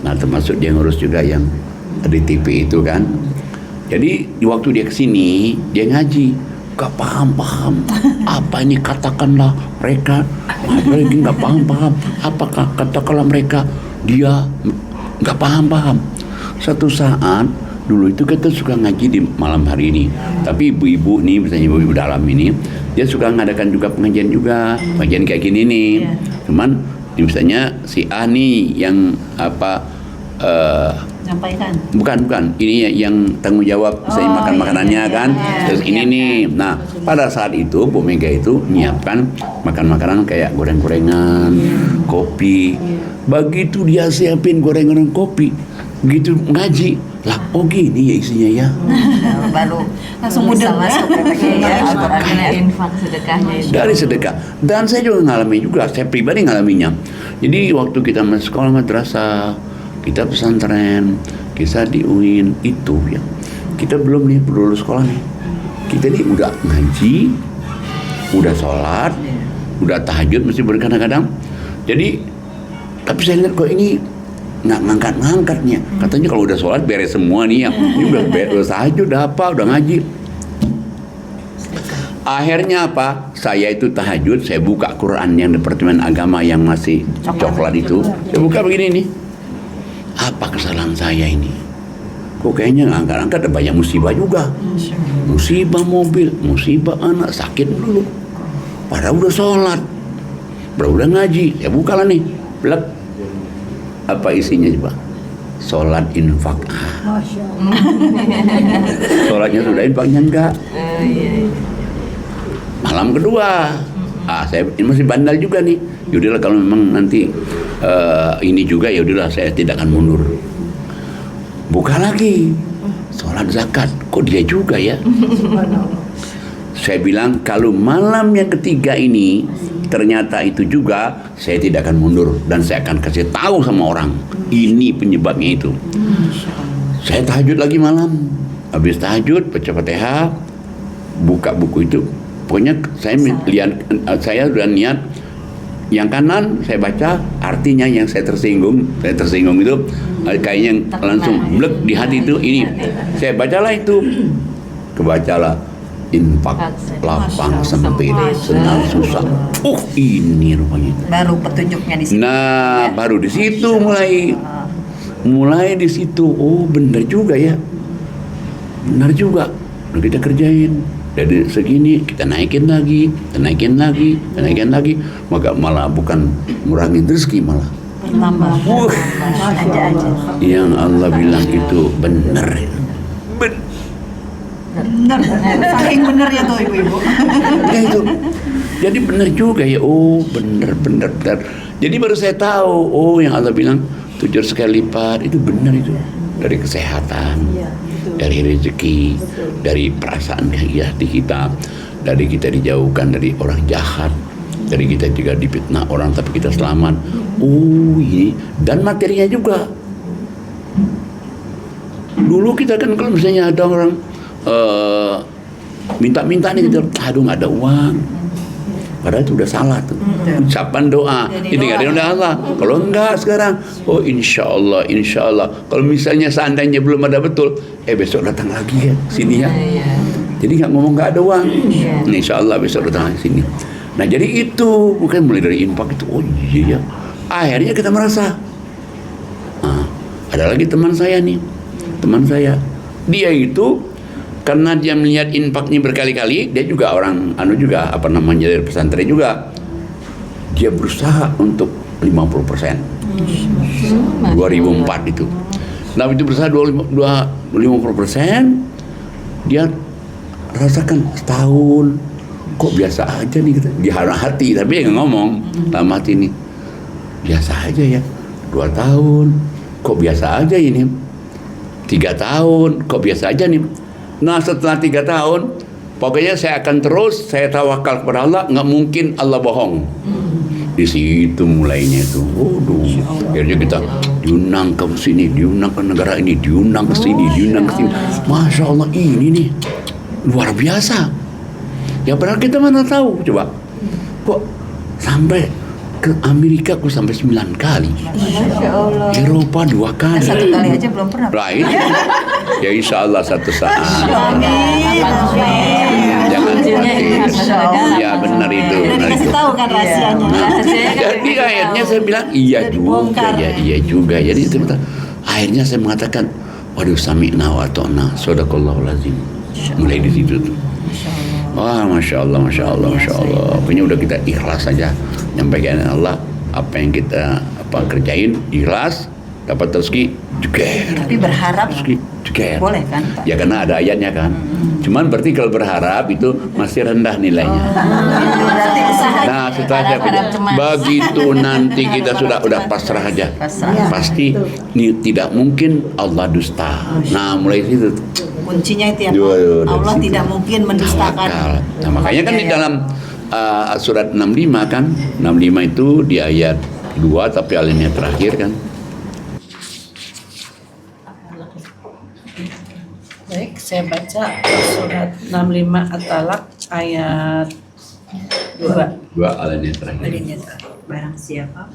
Nah termasuk dia ngurus juga yang di TV itu kan. Jadi di waktu dia kesini dia ngaji, gak paham apa ini katakanlah mereka, lagi gak paham apakah katakanlah mereka, dia gak paham. Satu saat dulu itu kita suka ngaji di malam hari ini, tapi ibu-ibu nih misalnya ibu-ibu dalam ini dia suka ngadakan juga pengajian kayak gini nih. Cuman misalnya si A nih yang Nyampaikan. bukan ini yang tanggung jawab misalnya makanannya kan. Terus ini nih, nah pada saat itu Bu Mega itu nyiapkan makanan kayak goreng-gorengan, kopi. Begitu dia siapin goreng-goreng kopi, begitu ngaji lah, oh gini ya isinya ya. Baru Langsung mudah masuk ya. Al-Qurannya. Infak sedekahnya itu. Dari sedekah. Dan saya juga ngalami juga, saya pribadi ngalaminya. Jadi waktu kita masuk sekolah madrasah, kita pesantren, kita di UIN itu ya. Kita belum nih lulus sekolah nih. Kita nih udah ngaji, udah sholat, udah tahajud mesti berkadang-kadang. Jadi tapi saya lihat kok ini nggak ngangkat-ngangkatnya. Katanya kalau udah sholat beres semua nih ya. Ini udah beres tahajud, udah ngaji. Akhirnya apa? Saya itu tahajud, saya buka Quran yang Departemen Agama yang masih coklat itu. Saya buka begini nih. Apa kesalahan saya ini? Kok kayaknya ngangkat-ngangkat ada banyak musibah juga. Musibah mobil, musibah anak, sakit dulu. Padahal udah sholat, udah ngaji. Ya buka lah nih, blek. Apa isinya coba? Sholat infak. Sholatnya sudah, infaknya enggak. Malam kedua, saya ini masih bandal juga nih. Yaudahlah kalau memang nanti ini juga ya udahlah saya tidak akan mundur. Buka lagi, sholat zakat. Kok dia juga ya? Saya bilang kalau malam yang ketiga ini ternyata itu juga, saya tidak akan mundur dan saya akan kasih tahu sama orang ini penyebabnya itu. Saya tahajud lagi malam, habis tahajud baca Fatihah, buka buku itu. Pokoknya saya lihat, saya udah niat yang kanan saya baca artinya yang saya tersinggung itu kayaknya langsung blek di hati itu ini. Saya bacalah itu, kebacalah infak lapang sempit senang susah. Ini rupanya. Baru petunjuknya di sini. Nah, baru di situ mulai di situ. Oh, benar juga ya. Benar juga. Udah kita kerjain. Dari segini kita naikin lagi. Maka malah bukan ngurangin rezeki malah. Bertambah. Aja. Yang Allah bilang itu benar. Bener. Saking benernya tuh ibu-ibu. Ya itu. Jadi benar juga ya. Oh, benar. Jadi baru saya tahu, oh yang Allah bilang 7 kali lipat itu benar itu. Dari kesehatan, dari rezeki, dari perasaan hati kita, dari kita dijauhkan dari orang jahat, dari kita juga difitnah orang tapi kita selamat. Oh ini dan materinya juga. Dulu kita kan kalau misalnya ada orang minta-minta nih kita, aduh nggak ada uang, Padahal itu udah salah tuh. Ucapan doa. Ini nggak ada udah Allah. Kalau enggak sekarang, oh insya Allah. Kalau misalnya seandainya belum ada betul, besok datang lagi ya sini ya. Jadi nggak ngomong nggak ada uang. Insya Allah besok datang lagi sini. Nah jadi itu bukan mulai dari infak itu. Oh iya. Akhirnya kita merasa. Nah, ada lagi teman saya nih. Teman saya. Dia itu karena dia melihat infaknya berkali-kali, dia juga orang juga dari pesantren juga. Dia berusaha untuk 50%. 2004 itu. Nah, itu berusaha 50%, dia rasakan setahun kok biasa aja nih gitu. Di hati, tapi dia nggak ngomong. Dalam hati ini biasa aja ya. 2 tahun kok biasa aja ini. 3 tahun kok biasa aja nih. Nah setelah 3 tahun, pokoknya saya akan terus, saya tawakal kepada Allah, nggak mungkin Allah bohong. Di situ mulainya itu, akhirnya kita diundang ke sini, diundang ke negara ini, diundang ke sini, diundang ke sini. Masya Allah ini nih luar biasa. Ya padahal kita mana tahu, coba kok sampai ke Amerika aku sampai 9 kali. Masya Allah. Eropa 2 kali. 1 kali aja belum pernah. Lain. Ya insya Allah satu saat. Amin. Jangan khawatir. Ya benar itu. Kasih tahu kan rahasianya. Jadi akhirnya saya bilang iya juga. Jadi akhirnya saya mengatakan, waduh sami'na wa ata'na, sadaqallahul azim. Mulai di situ tuh. Wah, masya Allah. Pokoknya udah kita ikhlas saja nyampaikan Allah apa yang kita kerjain, ikhlas, dapat rezeki juga. Tapi berharap juga. Boleh kan, Pak? Ya karena ada ayatnya kan. Cuman berarti kalau berharap itu masih rendah nilainya. Berarti Nah, setelah saya begitu nanti kita sudah pasrah aja. Pasti tidak mungkin Allah dusta. Nah, mulai situ. Kuncinya itu ya, Allah tidak mungkin mendustakan. Nah, makanya kan di dalam surat 65 kan, 65 itu di ayat 2 tapi alinea terakhir kan. Baik, saya baca surat 65 At-Talaq ayat 2 alinea terakhir. barang siapa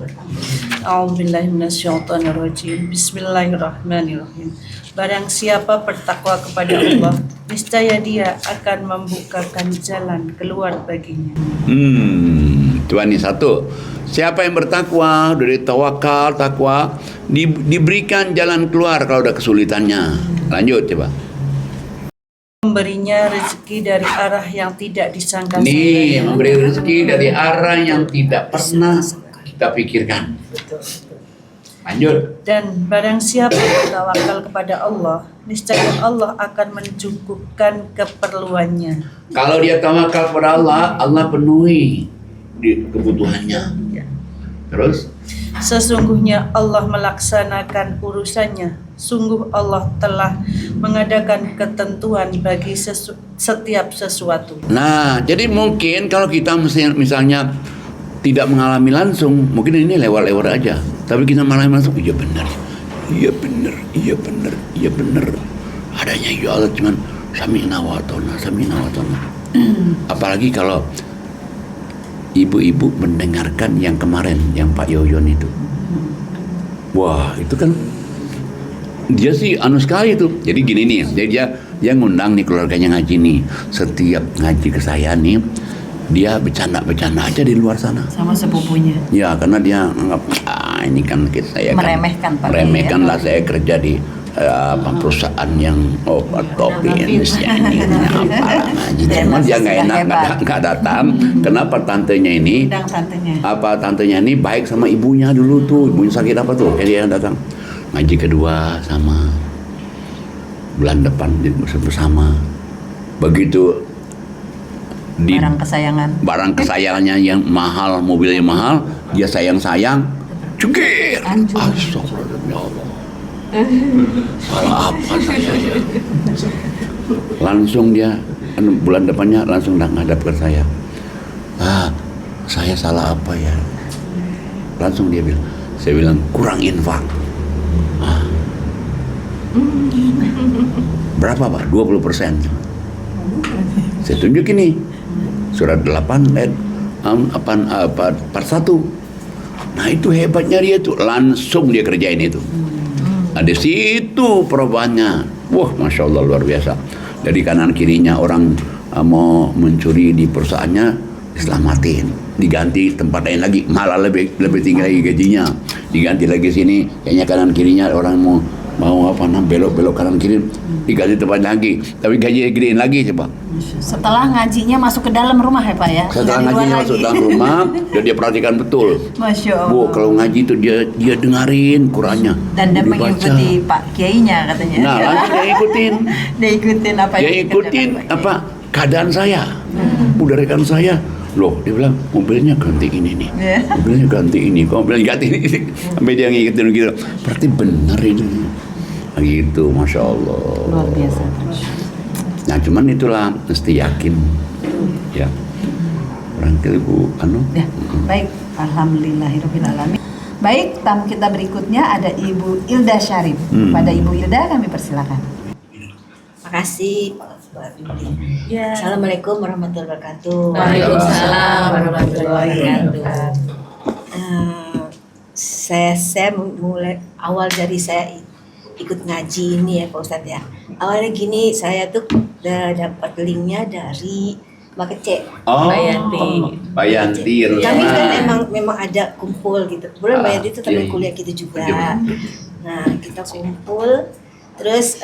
A'udzubillahi minasyaitonirrajim. Bismillahirrahmanirrahim. Barang siapa bertakwa kepada Allah, niscaya dia akan membukakan jalan keluar baginya. Tuhan ini satu. Siapa yang bertakwa dari tawakal, takwa, diberikan jalan keluar kalau ada kesulitannya. Lanjut coba. Memberinya rezeki dari arah yang tidak disangka. Nih, memberi rezeki dari arah yang tidak pernah kita pikirkan. Lanjut. Dan barang siapa bertawakal kepada Allah, niscaya Allah akan mencukupkan keperluannya. Kalau dia tawakal kepada Allah, Allah penuhi kebutuhannya. Terus? Sesungguhnya Allah melaksanakan urusannya. Sungguh Allah telah mengadakan ketentuan bagi setiap sesuatu. Nah, jadi mungkin kalau kita misalnya tidak mengalami langsung, mungkin ini lewat-lewat aja. Tapi kita mengalami langsung, iya benar. Adanya ya Allah cuman sami'na wa ata'na. Apalagi kalau ibu-ibu mendengarkan yang kemarin, yang Pak Yoyon itu. Wah, itu kan dia sih sekali tuh. Jadi gini nih, jadi dia ngundang nih keluarganya ngaji nih. Setiap ngaji ke saya nih, dia bercanda aja di luar sana. sama sepupunya. Ya, karena dia anggap ini kan saya Meremehkan, Pak. meremehkan lah, saya kerja di perusahaan yang top di Indonesia ini apalah ngaji. Cuma dia nggak enak nggak datang. Kenapa tantenya ini? Undang tantenya. Tantenya ini baik sama ibunya dulu tuh. Ibunya sakit apa tuh? Jadi dia datang. Ngaji kedua sama, bulan depan bersama. Begitu di barang kesayangannya yang mahal, mobilnya mahal, dia sayang cukir. Astagfirullah, ya Allah. Salah apa saya ya? Langsung dia bulan depannya langsung ngadap ke saya. Saya salah apa ya? Langsung dia bilang, saya bilang kurang infak. Berapa Pak? 20%. Saya tunjuk ini surat 8 ayat part 1. Nah itu hebatnya dia tuh, langsung dia kerjain itu. Nah di situ perubahannya, wah masya Allah luar biasa. Dari kanan kirinya orang mau mencuri di perusahaannya diselamatin, diganti tempat lain lagi, malah lebih tinggi lagi gajinya, diganti lagi sini, kayaknya kanan kirinya orang mau belok kanan kiri, diganti tempat lagi, tapi gajinya gedein lagi coba. Setelah ngajinya masuk ke dalam rumah ya Pak ya? Setelah ngajinya masuk dalam rumah, dan dia perhatikan betul. Masya Allah. Bu, kalau ngaji itu dia dengerin Qurannya. Dan dia dibaca. mengikuti Pak Kiainya katanya. Nah, langsung dia ikutin. Dia ikutin apa Dia yang ikutin dikerjakan Pak apa keadaan saya. Udah rekan saya. Loh, dia bilang mobilnya ganti ini nih. Kiai. Mobilnya ganti ini. Kok mobilnya ganti ini? Sampai dia ngikutin gitu. Berarti bener ini. Nah, gitu, masya Allah. Luar biasa. Nah, cuman itulah mesti yakin. Ya. Rangkil Bu Ya, baik, alhamdulillahirabbil alamin. Baik, tamu kita berikutnya ada Ibu Ilda Syarif. Pada Ibu Ilda kami persilakan. Makasih Pak Ustadz Yuli. Assalamualaikum warahmatullahi wabarakatuh. Waalaikumsalam warahmatullahi wabarakatuh. Saya mulai awal dari saya ikut ngaji ini ya Pak Ustadz ya. Awalnya gini, saya tuh udah dapat linknya dari Mbak Kece. Oh, Mbak Yanti. Mbak Yanti. Kami kan Rusman. memang ada kumpul gitu. Kemudian Mbak Yanti itu teman iya. kuliah kita juga. Iya. Nah kita kumpul, terus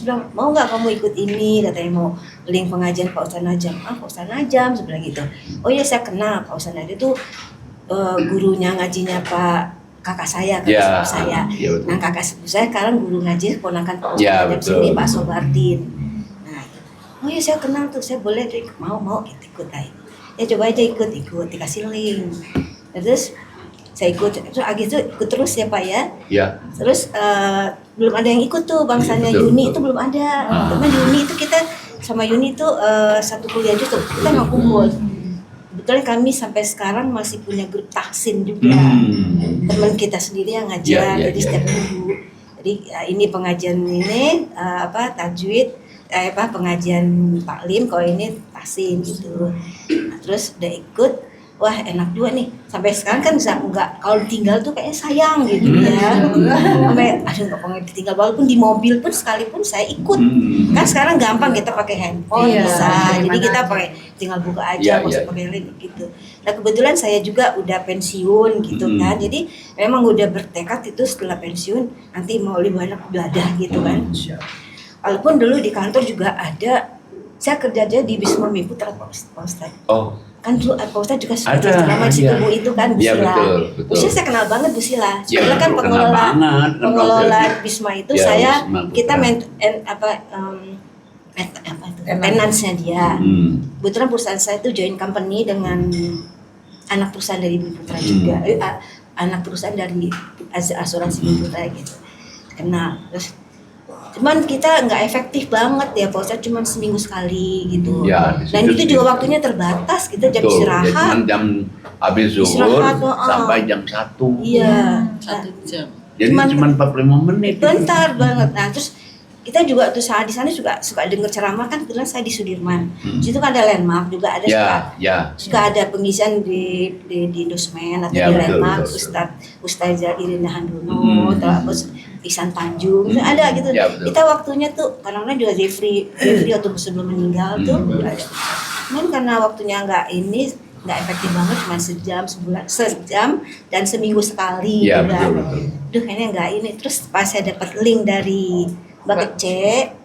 bilang mau nggak kamu ikut ini, katanya mau link pengajian Pak Ustadz Najam. Pak Ustadz Najam sebelah gitu. Oh iya saya kenal Pak Ustadz Najam itu gurunya ngajinya Pak kakak saya, kakak sepupu saya. Ya, betul. Nah kakak sepupu saya sekarang guru ngaji keponakan Pak Ustadz Ya, Najam betul. sini, Pak Sobardin. Nah, oh iya saya kenal tuh, saya boleh tuh mau ikut aja. Ya coba aja ikut dikasih link. Terus saya ikut, terus itu ikut terus ya Pak ya. Ya. Terus belum ada yang ikut tuh bangsanya Betul, Yuni betul. itu belum ada. Karena Yuni itu kita sama Yuni itu satu kuliah juga, kita nggak kumpul. Kebetulan kami sampai sekarang masih punya grup tahsin juga. Teman kita sendiri yang ngajar, Ya, jadi ya, setiap minggu. Jadi ini pengajian ini tajwid, pengajian taklim, kalau ini tahsin gitu. Nah, terus udah ikut, wah enak juga nih. Sampai sekarang kan nggak, kalau ditinggal tuh kayaknya sayang gitu ya. Sampai aduh nggak pengen ditinggal, walaupun di mobil pun sekalipun saya ikut. Kan sekarang gampang kita pakai handphone Iya, bisa, dari jadi mana kita aja. pakai tinggal buka aja, Iya, nggak usah iya. pakai link gitu. Nah kebetulan saya juga udah pensiun gitu kan, jadi memang udah bertekad itu setelah pensiun nanti mau lebih banyak belajar gitu kan. Walaupun dulu di kantor juga ada, saya kerja aja di Bismor Putra Pak Ustadz. Oh. Kan dulu Pak Ustadz juga suka Ada, ceramah di situ iya. Bu itu kan Bu Iya, Sila. betul, betul. Bu Sila saya kenal banget Bu Sila. Ya, Soalnya kan betul, kenal banget. pengelola Bisma itu Ya, saya Bisma Putra. kita tenance-nya dia. Kebetulan perusahaan saya itu joint company dengan anak perusahaan dari Bumi Putra juga. Anak perusahaan dari asuransi Bumi Putra gitu. Kenal. Terus cuman kita nggak efektif banget ya Pak Ustadz, cuman seminggu sekali gitu. Ya, di Dan situ itu sih. juga waktunya terbatas, kita jam Betul. istirahat. Ya, cuman jam habis zuhur Istirahat, sampai jam 1. Iya. jam. Jadi cuma 45 menit. Bentar banget. Nah, terus kita juga tuh saat di sana juga suka denger ceramah kan, kebetulan saya di Sudirman. Di situ kan ada landmark juga, ada suka ada pengisian di Indosmen atau Ya, di betul, landmark betul. Ustazah Irina Handono, terus Ihsan Tanjung, ada gitu. Ya, betul. Kita waktunya tuh kadang-kadang juga Jeffrey waktu sebelum meninggal tuh. Cuman karena waktunya nggak efektif banget, cuma sejam dan seminggu sekali. Ya, udah. betul. Duh kayaknya nggak ini. Terus pas saya dapat link dari Mbak Kece,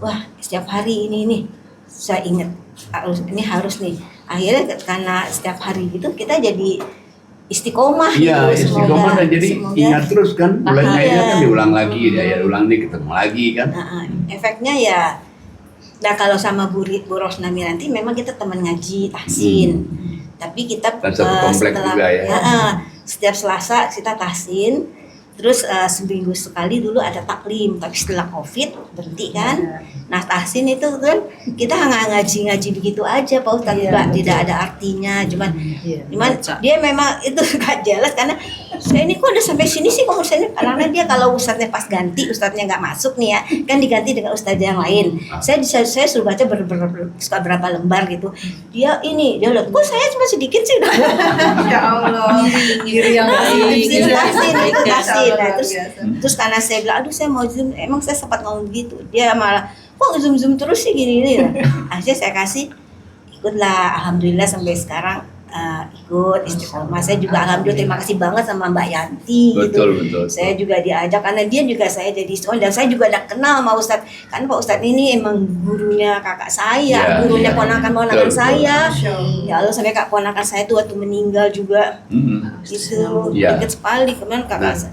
wah setiap hari ini saya ingat harus nih. Akhirnya karena setiap hari gitu kita jadi istiqomah. Iya, gitu. istiqomah dan jadi semoga ingat terus kan. Bulannya Iya. ini kan diulang lagi, ya ulang nih ketemu lagi kan. efeknya ya. Nah kalau sama Bu Rosna Miranti memang kita teman ngaji tahsin. Tapi kita Dan satu komplek juga ya. Setiap Selasa kita tahsin. Terus seminggu sekali dulu ada taklim, tapi setelah Covid berhenti kan. Nah tahsin itu kan kita nggak ngaji begitu aja Pak Ustadz, tidak ada artinya, cuman dia memang itu suka jelas karena saya ini kok udah sampai sini sih kok ustaznya, karena dia kalau ustaznya pas ganti, ustaznya nggak masuk nih ya, kan diganti dengan ustaznya yang lain. Saya suruh baca suka berapa lembar gitu. Dia lihat, kok saya cuma sedikit sih. Ya Allah. Diri yang baik. Kasih. Nah, terus karena saya bilang, aduh saya mau zoom, emang saya sempat ngomong gitu. Dia malah, kok zoom terus sih gini. Akhirnya saya kasih, ikutlah, alhamdulillah sampai sekarang. Ikut istiqomah. Saya juga alhamdulillah terima kasih banget sama Mbak Yanti Betul. Saya juga diajak karena dia juga saya jadi istiqomah, dan saya juga udah kenal sama Ustadz. Karena Pak Ustadz ini emang gurunya kakak saya, gurunya ponakan saya. Ya Allah, sampai kak ponakan saya tuh waktu meninggal juga. Gitu. Deket sekali kemarin kakak saya.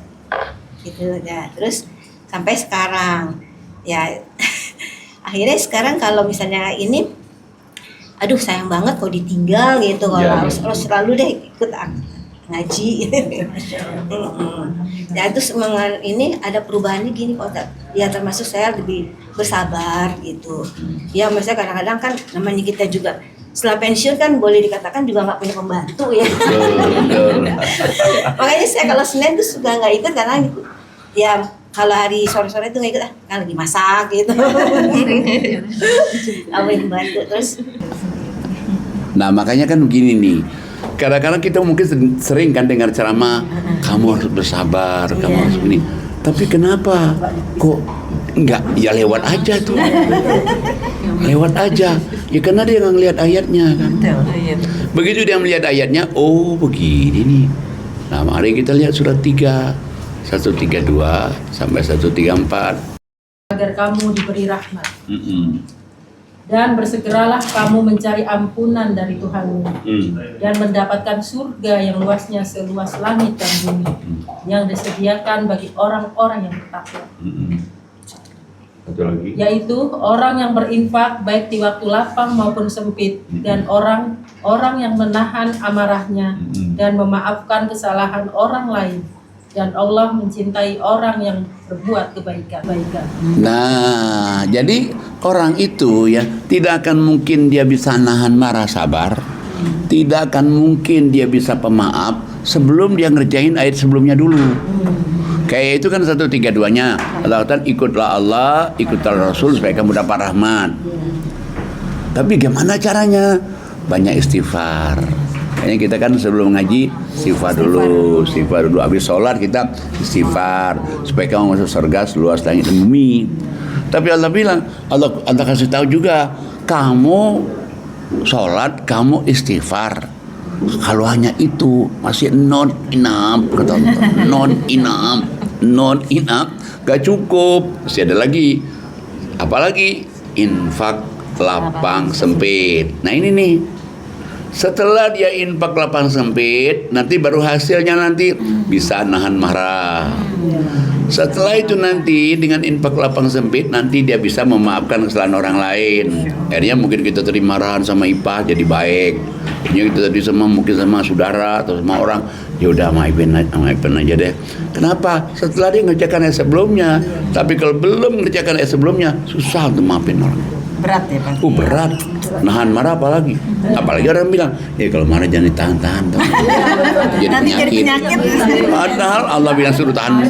Gitu ya. Terus sampai sekarang ya akhirnya sekarang kalau misalnya ini, aduh sayang banget kalau ditinggal gitu, kalau harus selalu deh ikut ngaji. Ya terus ini ada perubahannya gini kok, ya termasuk saya lebih bersabar gitu. Ya maksudnya kadang-kadang kan namanya kita juga setelah pensiun kan boleh dikatakan juga nggak punya pembantu ya. Makanya saya kalau Senin tuh suka nggak ikut karena ya kalau hari sore-sore itu nggak ikut, kan lagi masak gitu. Apa yang bantu terus. Nah makanya kan begini nih, kadang-kadang kita mungkin sering kan dengar ceramah, kamu harus bersabar, kamu harus ini. Tapi kenapa kok enggak, ya lewat aja tuh, lewat aja. Ya karena dia nggak ngelihat ayatnya kan. Begitu dia melihat ayatnya, oh begini nih. Nah mari kita lihat surat 3, 132 sampai 134. Agar kamu diberi rahmat. Dan bersegeralah kamu mencari ampunan dari Tuhanmu dan mendapatkan surga yang luasnya seluas langit dan bumi, yang disediakan bagi orang-orang yang bertakwa. Yaitu orang yang berinfak baik di waktu lapang maupun sempit, dan orang yang menahan amarahnya dan memaafkan kesalahan orang lain. Dan Allah mencintai orang yang berbuat kebaikan. Nah, jadi orang itu ya tidak akan mungkin dia bisa nahan marah sabar, tidak akan mungkin dia bisa pemaaf sebelum dia ngerjain ayat sebelumnya dulu. Kayak itu kan 132-nya. Allah kata ikutlah Allah, ikutlah Rasul supaya kamu dapat rahmat. Tapi gimana caranya? Banyak istighfar. Kayaknya kita kan sebelum ngaji istighfar dulu. Habis sholat kita istighfar supaya kamu masuk surga seluas langit dan bumi. Tapi Allah bilang, Allah kasih tahu juga, kamu sholat, kamu istighfar. Kalau hanya itu masih not enough, kata Allah. Not enough, gak cukup. Masih ada lagi. Apalagi infak lapang sempit. Nah ini nih. Setelah dia infak lapang sempit, nanti baru hasilnya nanti bisa nahan marah. Setelah itu nanti dengan infak lapang sempit, nanti dia bisa memaafkan kesalahan orang lain. Akhirnya mungkin kita terima marahan sama ipah jadi baik. Akhirnya kita tadi mungkin sama saudara atau sama orang, ya udah maafin aja deh. Kenapa? Setelah dia ngerjakan ayat sebelumnya. Tapi kalau belum ngerjakan ayat sebelumnya, susah untuk maafin orang. Berat ya Pak? Berat. Nahan marah apalagi orang bilang, ya kalau marah jangan ditahan-tahan. Jadi penyakit. Padahal Allah bilang suruh tahan.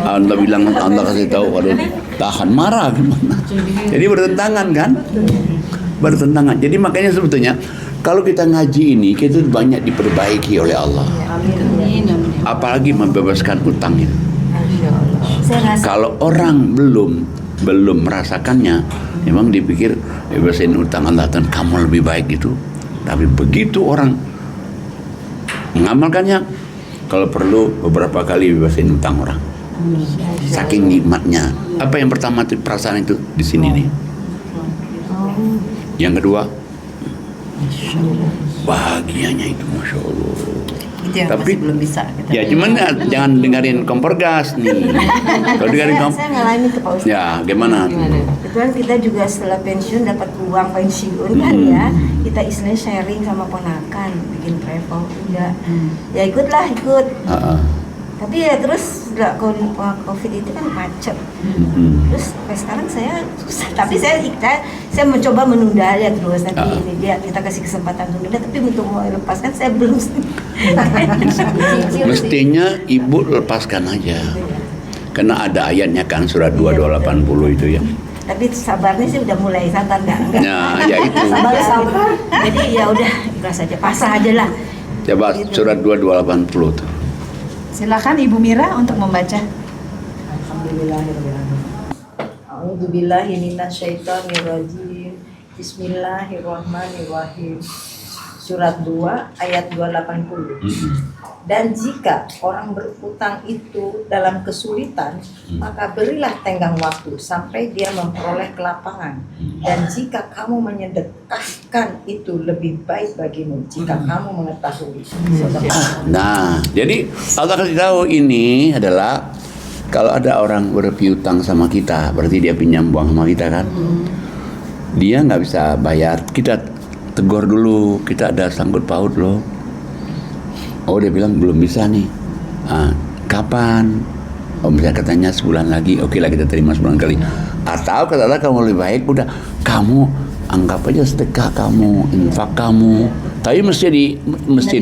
Allah bilang, Allah kasih tahu kalau tahan marah gimana. Jadi bertentangan kan? Bertentangan. Jadi makanya sebetulnya kalau kita ngaji ini, kita banyak diperbaiki oleh Allah. Apalagi membebaskan utangnya. Kalau orang belum merasakannya, memang dipikir bebasin utang Allah dan kamu lebih baik gitu. Tapi begitu orang mengamalkannya, kalau perlu beberapa kali bebasin utang orang. Saking nikmatnya. Apa yang pertama itu perasaan itu di sini nih. Yang kedua, bahagianya itu, masya Allah. Itu yang Tapi masih belum bisa kita. Ya cuman jangan dengerin kompor gas nih. Kalau dengerin Saya ngalamin tuh Pak Ustadz. ya gimana? Kebetulan kita juga setelah pensiun dapat uang pensiun kan ya, kita istilahnya sharing sama ponakan, bikin travel udah. Ya ikut. Tapi ya terus nggak COVID itu kan macet. Terus sampai sekarang saya susah. Tapi saya mencoba menunda ya terus. Nanti kita kasih kesempatan menunda. Tapi untuk mau lepaskan saya belum. Mestinya ibu lepaskan aja. Karena ada ayatnya kan surat 2280 itu ya. Tapi sabarnya sih udah mulai sabar nggak? Nah, ya itu. Sabar. Jadi ya udah ikhlas aja, pasrah aja lah. Coba surat 2280 tuh. Silakan Ibu Mira untuk membaca. Alhamdulillahirrahmanirrahim. A'udzubillahi minasyaitonirrajim. Bismillahirrahmanirrahim. Surat 2 ayat 280. Dan jika orang berutang itu dalam kesulitan, maka berilah tenggang waktu sampai dia memperoleh kelapangan. Dan jika kamu menyedekahkan, itu lebih baik bagimu jika kamu mengetahui. Nah, jadi Allah kasih tahu ini adalah kalau ada orang berpiutang sama kita, berarti dia pinjam uang sama kita kan. Dia nggak bisa bayar, kita tegur dulu, kita ada sangkut paut loh. Oh, dia bilang belum bisa nih. Kapan? Oh, misalnya katanya sebulan lagi. Oke lah, kita terima sebulan kali. Atau kata Allah, kamu lebih baik udah kamu anggap aja sedekah kamu, infak kamu. Tapi mesti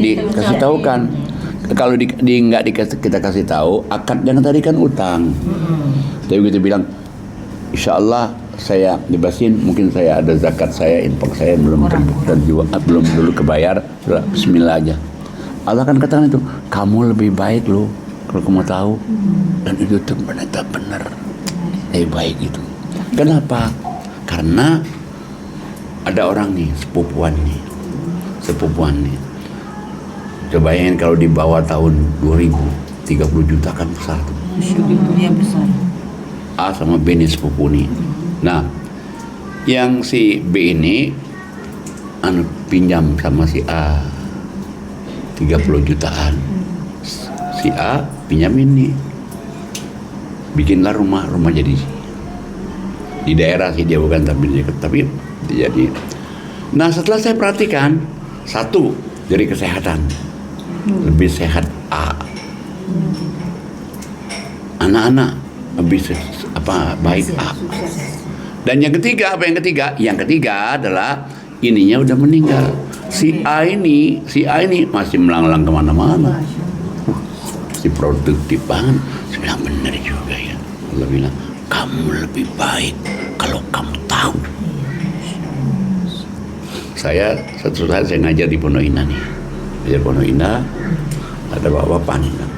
dikasih tahu kan. Kalau nggak kita kasih tahu, akad yang tadi kan utang. Tapi kita bilang, insya Allah saya bebasin, mungkin saya ada zakat saya, infak saya belum dulu kebayar, bismillah aja. Allah kan katakan itu, kamu lebih baik loh kalau kamu tahu, dan itu ternyata benar, lebih baik itu. Kenapa? Karena ada orang nih, sepupuan nih. Coba bayangin kalau di bawah tahun 2000, 30 juta kan besar tuh. Iya besar. A sama B ini sepupu nih. Nah, yang si B ini pinjam sama si A 30 jutaan. Si A pinjamin nih, bikinlah rumah jadi di daerah sih dia, bukan tapi jadi. Nah, setelah saya perhatikan, satu dari kesehatan lebih sehat A, anak-anak lebih baik A. Dan yang ketiga Yang ketiga adalah ininya udah meninggal. Si A ini masih melanglang kemana-mana. Si produktif banget. Saya bilang benar juga ya. Allah bilang kamu lebih baik kalau kamu tahu. Satu saat saya ngajar di Pondok Indah nih. Ngajar Pondok Indah, ada bapak-bapak nih bilang,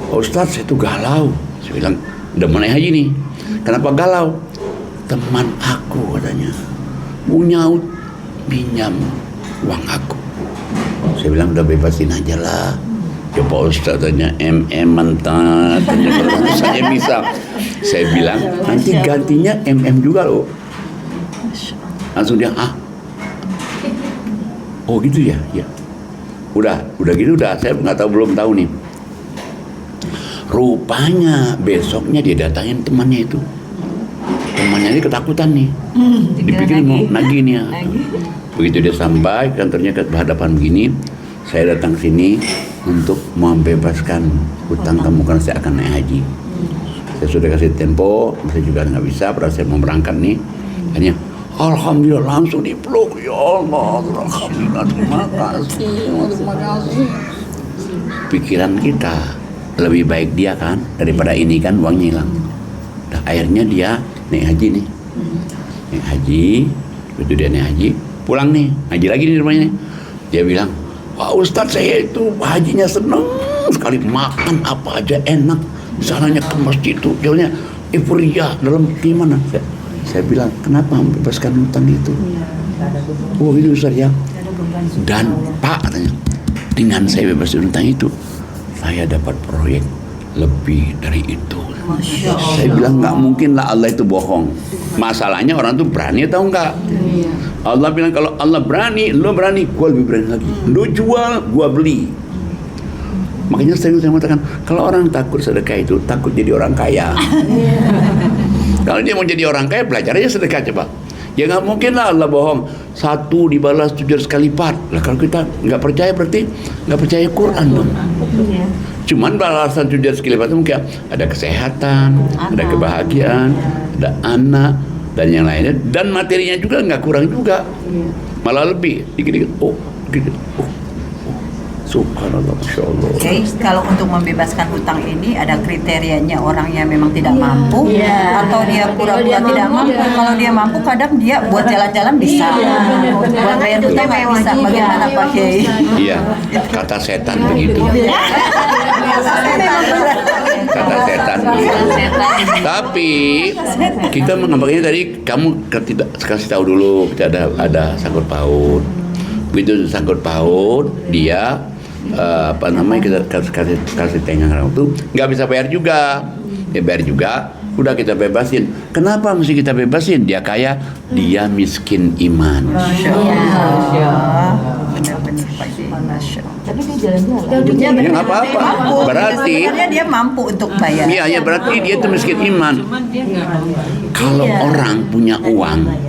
oh, Ustaz saya tuh galau. Saya bilang, udah mau naik haji nih. Kenapa galau? Teman aku katanya punya pinjam uang aku. Saya bilang udah bebasin aja lah. Ya Pak Ustaz tanya mantan saya bisa. Saya bilang nanti gantinya juga loh. Langsung dia oh gitu ya, ya. Udah gitu saya belum tahu nih. Rupanya besoknya dia datangin temannya itu. Temannya ini ketakutan nih. Dipikir mau nagih nih ya. Begitu dia sampai kantornya ke hadapan begini, saya datang sini untuk membebaskan hutang kamu karena saya akan naik haji. Saya sudah kasih tempo, saya juga nggak bisa, pada saya mau berangkat nih. Hanya alhamdulillah langsung dipeluk, ya Allah, alhamdulillah, terima kasih. Pikiran kita lebih baik dia kan daripada ini kan uangnya hilang. Nah, akhirnya dia naik haji nih, naik haji, begitu dia naik haji, pulang nih, haji lagi di rumahnya. Dia bilang, Pak Ustadz saya itu hajinya seneng sekali, makan apa aja enak, sananya ke masjid itu, jauhnya euforia dalam gimana? Saya bilang, kenapa membebaskan hutang itu? Oh itu Ustaz ya. Dan Pak katanya, dengan saya bebasin hutang itu, saya dapat proyek lebih dari itu. Saya bilang nggak mungkin lah Allah itu bohong. Masalahnya orang tuh berani atau enggak? Allah bilang kalau Allah berani, lo berani, gua lebih berani lagi. Lo jual, gua beli. Makanya sering saya mengatakan, kalau orang takut sedekah itu takut jadi orang kaya. Kalau dia mau jadi orang kaya, belajar aja sedekah coba. Ya nggak mungkin lah Allah bohong. 1 dibalas 7 kali lipat. Lah kalau kita nggak percaya berarti nggak percaya Quran dong. Cuman balasan sujud sekelipat itu mungkin ada kesehatan, ada kebahagiaan, ada anak dan yang lainnya, dan materinya juga nggak kurang juga, malah lebih dikit-dikit. Subhanallah, Masya Allah. Oke, kalau untuk membebaskan hutang ini ada kriterianya, orang yang memang tidak mampu atau dia pura-pura tidak mampu. Kalau dia mampu kadang dia buat jalan-jalan bisa, buat bayar hutang nggak bisa. Bagaimana Pak Kiai? Iya, kata setan begitu. Kata setan begitu. Tapi kita mengampaknya tadi kamu kasih tahu dulu kita ada sangkut paut. Begitu sangkut paut dia kita kasih tengah itu nggak bisa bayar juga, dia bayar juga, udah kita bebasin. Kenapa mesti kita bebasin? Dia kaya, dia miskin iman. Tapi dia jalan-jalan. Ya nggak apa-apa. Berarti dia mampu untuk bayar. Iya, berarti dia itu miskin iman. Kalau orang punya uang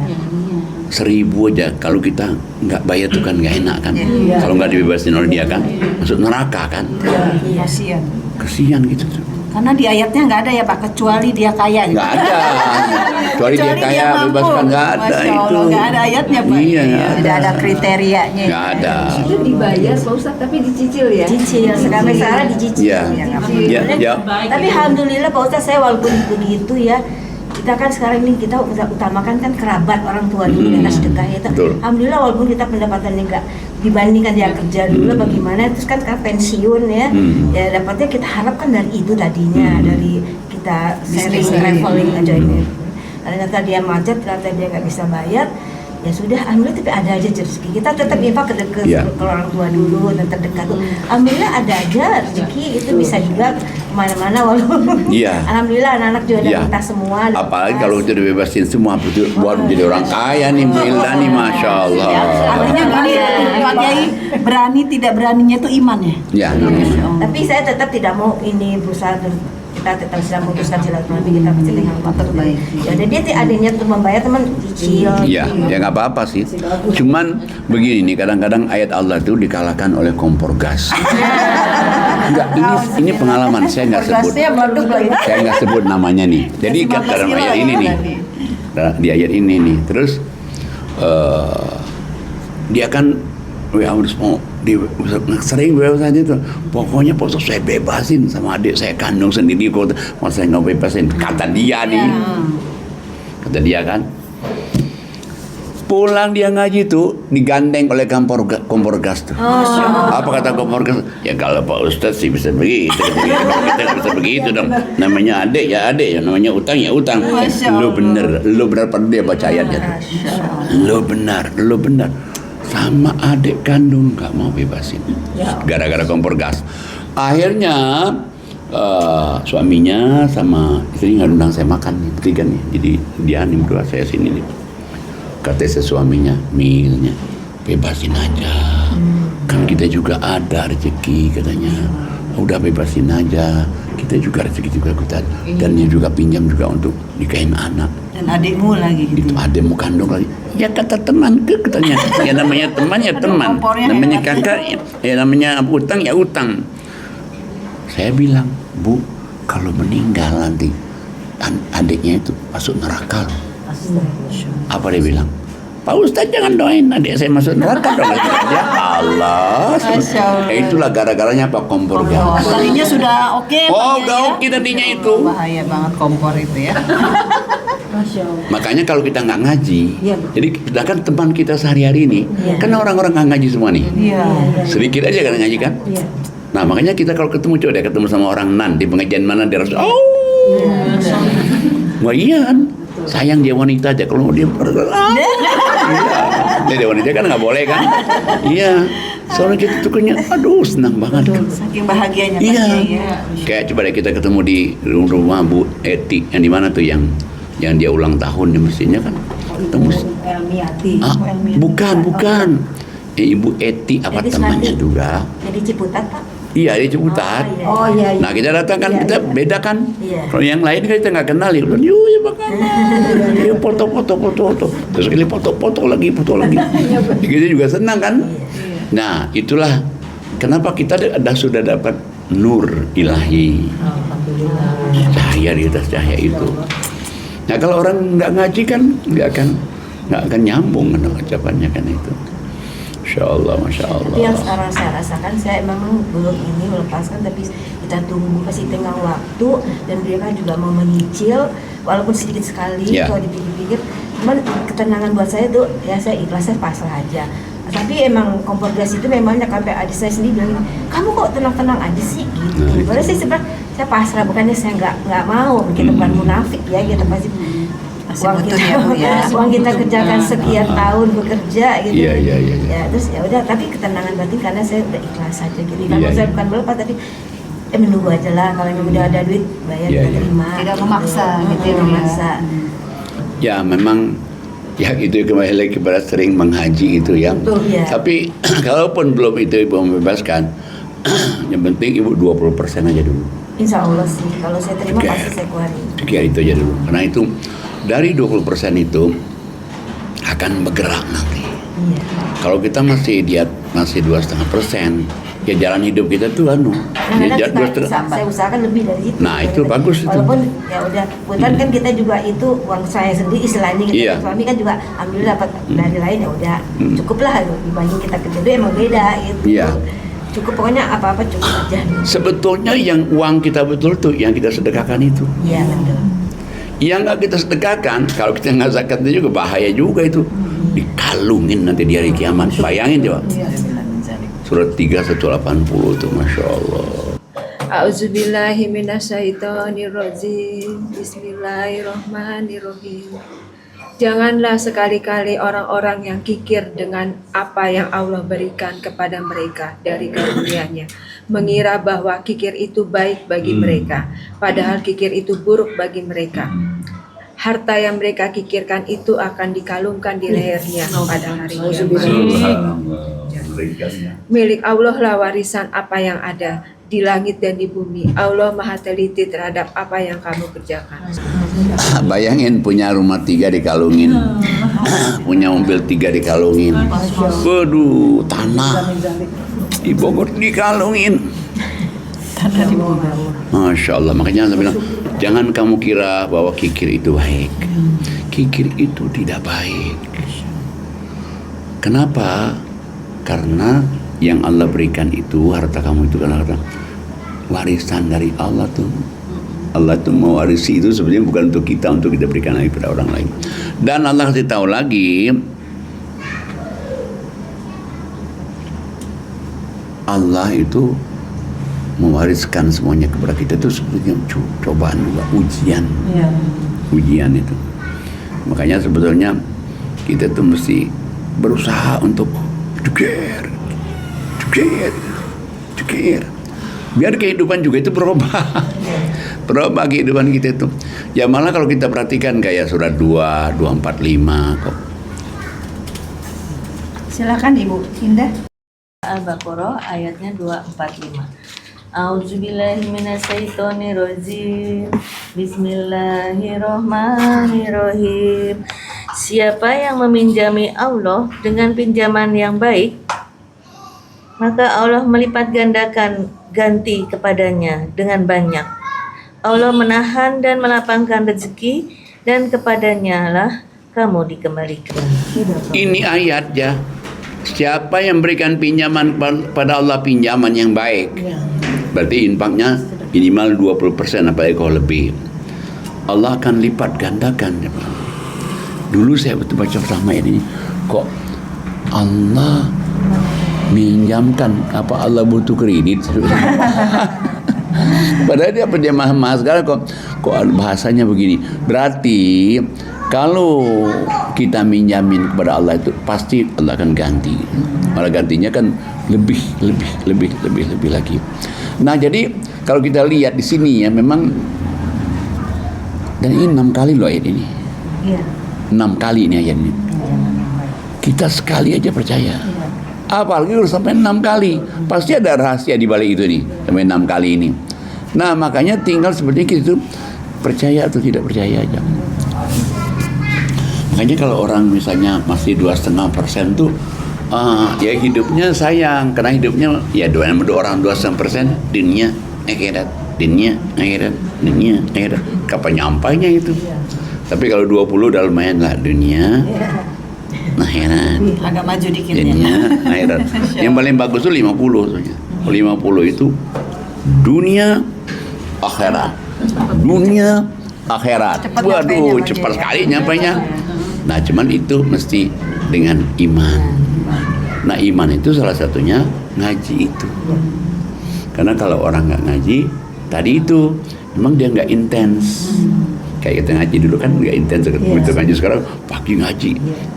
1.000 aja, kalau kita nggak bayar tuh kan nggak enak kan. Kalau nggak dibebasin oleh dia kan masuk neraka kan. Kasihan gitu tuh. Karena di ayatnya nggak ada ya Pak, kecuali dia kaya. Nggak ada. Kecuali dia kaya bebaskan, nggak ada itu. Nggak ada ayatnya Pak. Iya. Tidak ada kriterianya. Nggak ada. Itu dibayar Pak Ustadz tapi dicicil ya. Cicil, sampai sekarang dicicil. Ya. Tapi alhamdulillah Pak Ustadz, saya walaupun begitu ya, kita kan sekarang ini kita utamakan kan kerabat orang tua dulu, kita sedekahnya itu. Betul. Alhamdulillah walaupun kita pendapatannya enggak dibandingkan dia kerja dulu bagaimana, terus kan sekarang pensiun ya, ya dapatnya kita harapkan dari itu tadinya, dari kita sharing traveling aja ini. Ternyata dia macet, ternyata dia nggak bisa bayar, ya sudah, alhamdulillah tapi ada aja rezeki. Kita tetap infak ke orang tua dulu dan terdekat. Alhamdulillah ada aja rezeki, itu bisa juga kemana-mana walaupun. Alhamdulillah anak-anak juga ada kita semua. Apalagi kalau udah dibebasin semua, buat jadi orang kaya nih, Milda nih, Masya Allah. Artinya gini, Pak Kiai, berani tidak beraninya itu iman ya? Ya. Tapi saya tetap tidak mau ini berusaha kita tetap sedang memutuskan silaturahmi kita pasti dengan Allah terbaik. Ya, dan dia ada niat untuk membayar teman cicil. Iya, ya nggak apa-apa sih. Cuman begini nih, kadang-kadang ayat Allah itu dikalahkan oleh kompor gas. Enggak, ini pengalaman, saya nggak sebut. Saya nggak sebut namanya nih. Jadi dalam ayat ini nih, di ayat ini nih. Terus dia kan harus mau sering bebasin itu. Pokoknya saya bebasin sama adik saya kandung sendiri kok, mau saya nggak bebasin. Kata dia nih, kata dia kan. Pulang dia ngaji tuh digandeng oleh kompor gas tuh. Apa kata kompor gas? Ya kalau Pak Ustadz sih bisa begitu, kita nggak bisa begitu dong. Namanya adik ya adik, ya namanya utang ya utang. Lu bener pada dia baca ayatnya tuh. Lu benar. Sama adik kandung nggak mau bebasin, gara-gara kompor gas. Akhirnya suaminya sama istri nggak undang saya makan nih, bertiga nih. Jadi dia nih berdua, saya sini nih. Kata suaminya, Milnya bebasin aja, kan kita juga ada rezeki katanya. Udah bebasin aja, kita juga rezeki juga kita, dan dia juga pinjam juga untuk nikahin anak. Dan adikmu lagi gitu. Itu adikmu kandung lagi. Ya kata teman katanya. Ya namanya teman ya teman. Namanya kakak ya namanya utang ya utang. Saya bilang, Bu, kalau meninggal nanti adiknya itu masuk neraka loh. Apa dia bilang? Pak Ustadz jangan doain adik saya masuk neraka dong. Ya Allah. Itulah gara-garanya Pak kompor gas. Tadinya sudah oke. Udah oke tadinya itu. Bahaya banget kompor itu ya. Makanya kalau kita nggak ngaji, jadi sedangkan teman kita sehari-hari ini, kan orang-orang nggak ngaji semua nih. Sedikit aja kan ngaji kan. Nah makanya kita kalau coba deh ketemu sama orang nan di pengajian mana dia harus wah iya kan. Sayang dia wanita aja, kalau dia dia wanita kan nggak boleh kan. Iya, soalnya kita tuh kayaknya aduh senang banget kan. Saking bahagianya. Kayak coba deh kita ketemu di rumah Bu Eti yang di mana tuh yang dia ulang tahun ya, mestinya kan ketemu bukan Ibu Eti apa temannya juga Jadi Ciputat Pak? Iya di Ciputat. Iya. Nah kita datang kan kita beda kan. Kalau yang lain kan kita nggak kenal ya. Dia foto. Terus kali foto lagi. Kita juga senang kan. Nah itulah Kenapa kita sudah dapat nur ilahi, cahaya di atas cahaya itu. Nah kalau orang nggak ngaji kan nggak akan nyambung kan ucapannya kan itu. Masya Allah, Masya Allah. Tapi yang sekarang saya rasakan, saya memang belum ini melepaskan, tapi kita tunggu kasih tengah waktu, dan mereka juga mau menyicil walaupun sedikit sekali. Kalau dipikir-pikir, cuman ketenangan buat saya tuh ya saya ikhlas, saya pasrah aja. Tapi emang kompor gas itu memangnya sampai adik saya sendiri bilang, kamu kok tenang-tenang aja sih gitu. Padahal saya sebenarnya saya pasrah, bukannya saya nggak mau, kita bukan munafik ya, kita pasti uang kita, uang kita kerjakan sekian tahun bekerja gitu. Ya terus ya udah, tapi ketenangan batin karena saya udah ikhlas aja gitu. Karena saya bukan melepas, tapi menunggu aja lah, kalau yang udah ada duit bayar kita terima. Tidak memaksa gitu ya. Memaksa. Ya memang ya itu kembali lagi kepada sering menghaji itu ya. Betul, ya. Tapi kalaupun belum itu Ibu membebaskan, yang penting Ibu 20% aja dulu. Insya Allah sih, kalau saya terima pasti saya keluarin. Sekian itu aja dulu. Karena itu dari 20% itu akan bergerak nanti. Iya. Kalau kita masih 2,5%, ya jalan hidup kita tuh saya usahakan lebih dari itu. Nah itu bagus itu. Walaupun ya udah, putar kan kita juga itu uang saya sendiri istilahnya gitu. Suami kan juga alhamdulillah dapat dari lain, ya udah cukuplah dibanding kita kerja itu emang beda gitu. Cukup, pokoknya apa-apa cukup aja. Sebetulnya yang uang kita betul tuh yang kita sedekahkan itu. Iya betul. Yang nggak kita sedekahkan, kalau kita nggak zakat itu juga bahaya juga itu. Dikalungin nanti di hari kiamat. Bayangin coba. Surat 3 180 itu, Masya Allah. A'udzubillahi minasyaitonirrajim. Bismillahirrahmanirrahim. Janganlah sekali-kali orang-orang yang kikir dengan apa yang Allah berikan kepada mereka dari karunia-Nya, mengira bahwa kikir itu baik bagi mereka, padahal kikir itu buruk bagi mereka. Harta yang mereka kikirkan itu akan dikalungkan di lehernya pada hari kiamat. Milik Allah lah warisan apa yang ada di langit dan di bumi. Allah maha teliti terhadap apa yang kamu kerjakan. Bayangin punya rumah 3 dikalungin, punya mobil 3 dikalungin, waduh, tanah di Bogor dikalungin. Masya Allah. Makanya saya bilang, jangan kamu kira bahwa kikir itu baik. Kikir itu tidak baik. Kenapa? Karena yang Allah berikan itu, harta kamu itu kan harta warisan dari Allah tuh. Allah tuh mewarisi itu sebenarnya bukan untuk kita berikan lagi pada orang lain. Dan Allah kasih tahu lagi, Allah itu mewariskan semuanya kepada kita itu sebenarnya cobaan juga, ujian. Ujian itu. Makanya sebetulnya kita tuh mesti berusaha untuk cekir. Biar kehidupan juga itu berubah. Berubah kehidupan kita itu. Ya malah kalau kita perhatikan kayak surat 245 kok. Silakan Ibu Indah. Al-Baqarah ayatnya 245. A'udzubillahi minasyaitonirrajim. Bismillahirrahmanirrahim. Siapa yang meminjami Allah dengan pinjaman yang baik, maka Allah melipat gandakan ganti kepadanya dengan banyak. Allah menahan dan melapangkan rezeki, dan kepadanya lah kamu dikembalikan. Ini ayat ya. Siapa yang berikan pinjaman pada Allah, pinjaman yang baik, berarti infaknya minimal 20%, apalagi kalau lebih, Allah akan lipat gandakan. Dulu saya betul baca pertama ini, kok Allah minjamkan, apa Allah butuh kredit? Padahal dia penjamah sekarang kok bahasanya begini. Berarti kalau kita minjamin kepada Allah itu pasti Allah akan ganti. Malah gantinya kan lebih lagi. Nah, jadi kalau kita lihat di sini ya, memang, dan ini 6 kali loh ayat ini. 6 kali ini ayat ini. Kita sekali aja percaya. Apalagi udah sampai 6 kali. Pasti ada rahasia di balik itu nih, sampai 6 kali ini. Nah, makanya tinggal seperti itu, percaya atau tidak percaya aja. Makanya kalau orang misalnya masih 2,5% tuh Ya hidupnya sayang, karena hidupnya ya dua orang 2% dunia akhirat, dunia akhirat, dunia akhirat. Kapan nyampainya itu? Tapi kalau 20 udah lumayan lah, dunia akhirat, Agak maju dikit ya. dunia akhirat. Yang paling bagus itu 50 soalnya. 50 itu dunia akhirat, dunia akhirat. Cepat Waduh, nyampainya, cepat Bang, sekali nyampainya. Nah, cuman itu mesti dengan iman. Nah, iman itu salah satunya ngaji itu. Karena kalau orang nggak ngaji, tadi itu memang dia nggak intens. Kayak kita ngaji dulu kan nggak intens, begitu ngaji sekarang pagi ngaji,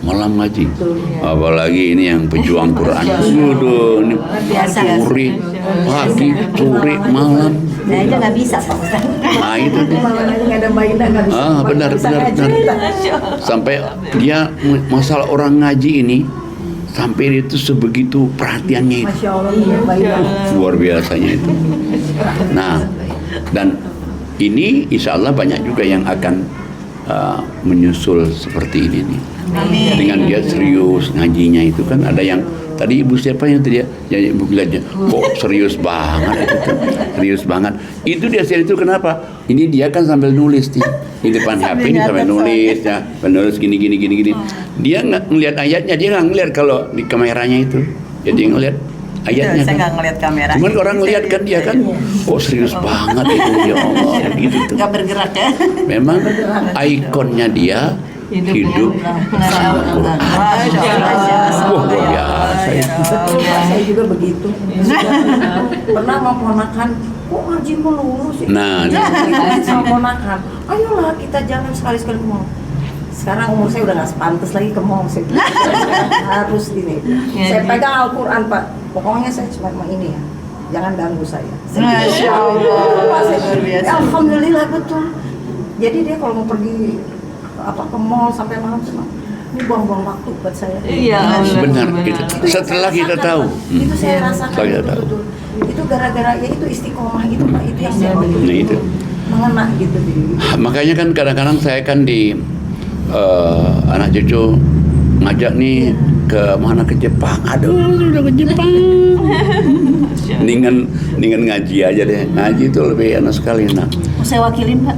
malam ngaji. Apalagi ini yang pejuang Quran, waduh, ini sore, pagi, sore, malam. Saya aja nggak bisa Pak Ustaz. Nah itu tuh. Malam aja nggak ada Mbak nggak bisa. Benar. Sampai dia masalah orang ngaji ini, sampai itu sebegitu perhatiannya itu. Masya Allah, Mbak Ina. Luar biasanya itu. Nah, dan ini insya Allah banyak juga yang akan menyusul seperti ini nih. Dengan dia serius ngajinya itu kan ada yang tadi ibu siapa yang tadi ya ibu lihatnya kok serius banget itu tuh. Serius banget. Itu dia serius itu kenapa? Ini dia kan sambil nulis nih di depan HP ini sambil nulis ya, menulis gini. Dia nggak ngelihat ayatnya, dia nggak ngelihat kalau di kameranya itu. Jadi ngelihat ayatnya Saya kan. nggak ngeliat kamera. Cuman orang ngelihat kan dia kan, kok serius banget itu ya Allah gitu tuh. Nggak bergerak ya. Memang ikonnya dia hidup bersama Quran. Wah, luar biasa itu. Betul Pak, saya juga begitu. Pernah mau ponakan, kok ngaji melulu sih? Nah, sama ponakan, ayolah kita jalan sekali-sekali ke mall. Sekarang umur saya udah nggak sepantas lagi ke mall, saya harus ini. Saya pegang Al-Quran Pak, pokoknya saya cuma mau ini ya, jangan ganggu saya. Masya Allah, luar biasa. Alhamdulillah betul. Jadi dia kalau mau pergi ke mall sampai malam cuma ini buang-buang waktu buat saya. Iya. benar itu. Setelah kita tahu, Itu saya rasakan setelah kita tahu. betul. Itu gara-gara ya itu istiqomah itu Pak, itu yang saya Nah, itu. mengena gitu di. Makanya kan kadang-kadang saya kan di anak cucu ngajak nih ke mana, ke Jepang. Aduh, udah ke Jepang. Ningan ngaji aja deh. Ngaji itu lebih enak sekali. Nah, Mau saya wakilin Pak.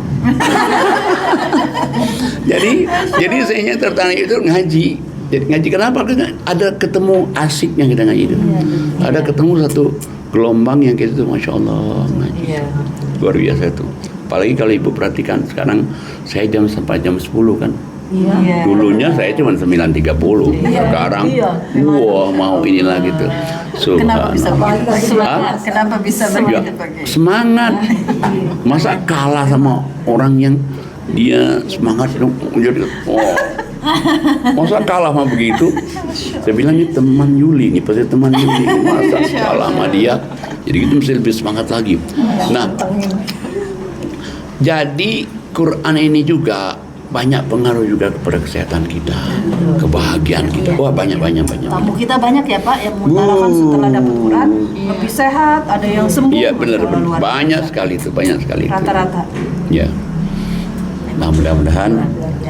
jadi saya tertarik itu ngaji. Jadi ngaji kenapa? Karena ada ketemu asiknya kita ngaji itu. Ada ketemu satu gelombang yang kita tuh masya Allah ngaji. Luar biasa itu. Apalagi kalau ibu perhatikan sekarang saya sampai jam 10 kan. Dulunya saya cuma 9.30. Sekarang wah mau inilah gitu. Kenapa bisa begitu? Hah? Kenapa bisa Ya, begitu Pak? semangat. Masa kalah sama orang yang dia semangat jadi masa kalah sama begitu. Saya bilang ini teman Yuli, ini pasti teman Yuli. Masa kalah sama dia, jadi kita mesti lebih semangat lagi. Nah, jadi Quran ini juga banyak pengaruh juga kepada kesehatan kita, kebahagiaan kita. Wah, banyak. Tamu kita banyak ya Pak yang mengutarakan setelah dapat Quran lebih sehat, ada yang sembuh. Iya benar. Luar biasa. Banyak sekali itu. Rata-rata. Ya. Nah, mudah-mudahan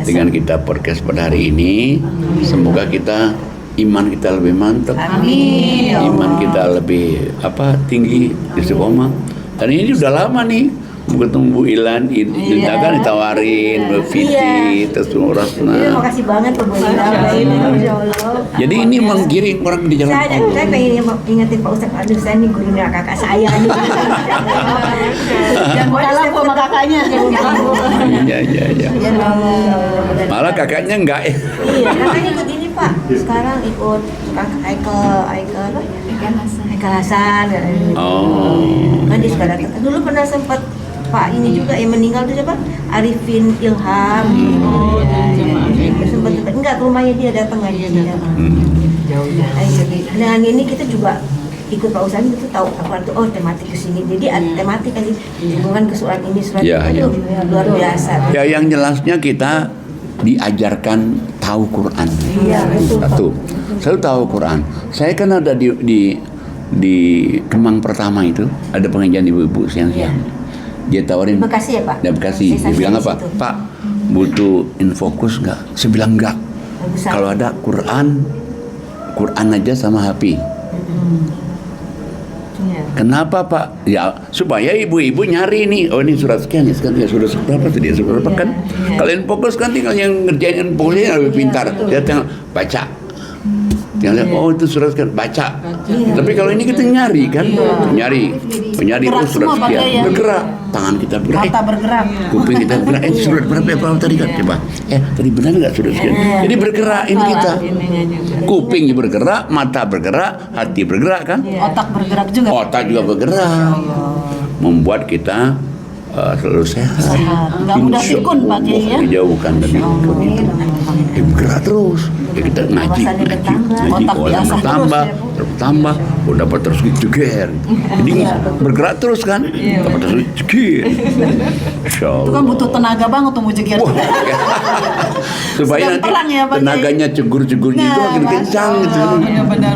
dengan kita podcast pada hari ini, semoga kita iman kita lebih mantap. Amin. Iman kita lebih tinggi, istiqomah. Dan ini udah lama nih ketemu Bu Ilan, kan ditawarin, Bu Fiti, terus Bu Rasna. Makasih banget Bu Ina. Jadi ini menggiring orang di jalan Saya Allah. pengen ingetin Pak Ustadz, aduh saya nih gurunya kakak saya nih. Jangan kalah sama kakaknya. Iya. Malah kakaknya enggak ya. Iya, kakaknya ikut ini Pak. Sekarang ikut Haikal Hasan. Oh. Kan dia suka datang. Dulu pernah sempat Pak ini juga yang meninggal tuh siapa? Arifin Ilham. Sempat enggak ke rumahnya dia datang aja dia. Dengan ini kita juga ikut Pak Ustadz itu tahu apa itu tematik ke sini. Jadi ada tematik kan hubungan ke surat ini surat Ya, itu ya. luar biasa. Ya yang jelasnya kita diajarkan tahu Quran. Iya, betul. Satu, saya tahu Quran. Saya kan ada di Kemang pertama itu ada pengajian ibu-ibu siang-siang. Dia tawarin. Bekasi ya Pak? Dia Bekasi. Dia bilang apa? Pak, butuh infokus nggak? Saya bilang nggak. Kalau ada Quran Quran aja sama HP. Kenapa Pak? Ya supaya ibu-ibu nyari nih. Oh ini surat sekian ya, sekian ya, surat berapa tadi? Surat berapa kan? Kalian fokus kan tinggal yang ngerjain fokusnya yang lebih pintar. Dia tinggal baca. Tinggal lihat, oh itu surat sekian, baca. Tapi kalau ini kita nyari kan, nyari Gerak oh surat semua sekian, pakai ya. bergerak, tangan kita bergerak, Mata bergerak. kuping kita bergerak. Surat berapa ya Pak tadi kan? Coba, tadi benar nggak surat sekian? Jadi bergerak ini kita. Kuping bergerak, mata bergerak, hati bergerak kan? Otak bergerak juga. Otak juga bergerak, membuat kita selalu sehat. Nggak mudah pikun Pak Kiai ya. Dijauhkan dari itu. Bergerak terus. Ya kita ngaji, Otak orang biasa bertambah, dapat terus jeger. Jadi bergerak terus kan, dapat terus jeger. Insya Itu Allah. kan butuh tenaga banget untuk mau jeger. Supaya Sedang nanti perang ya, Pak Kiai. tenaganya cegur-cegurnya itu makin kencang gitu. Benar.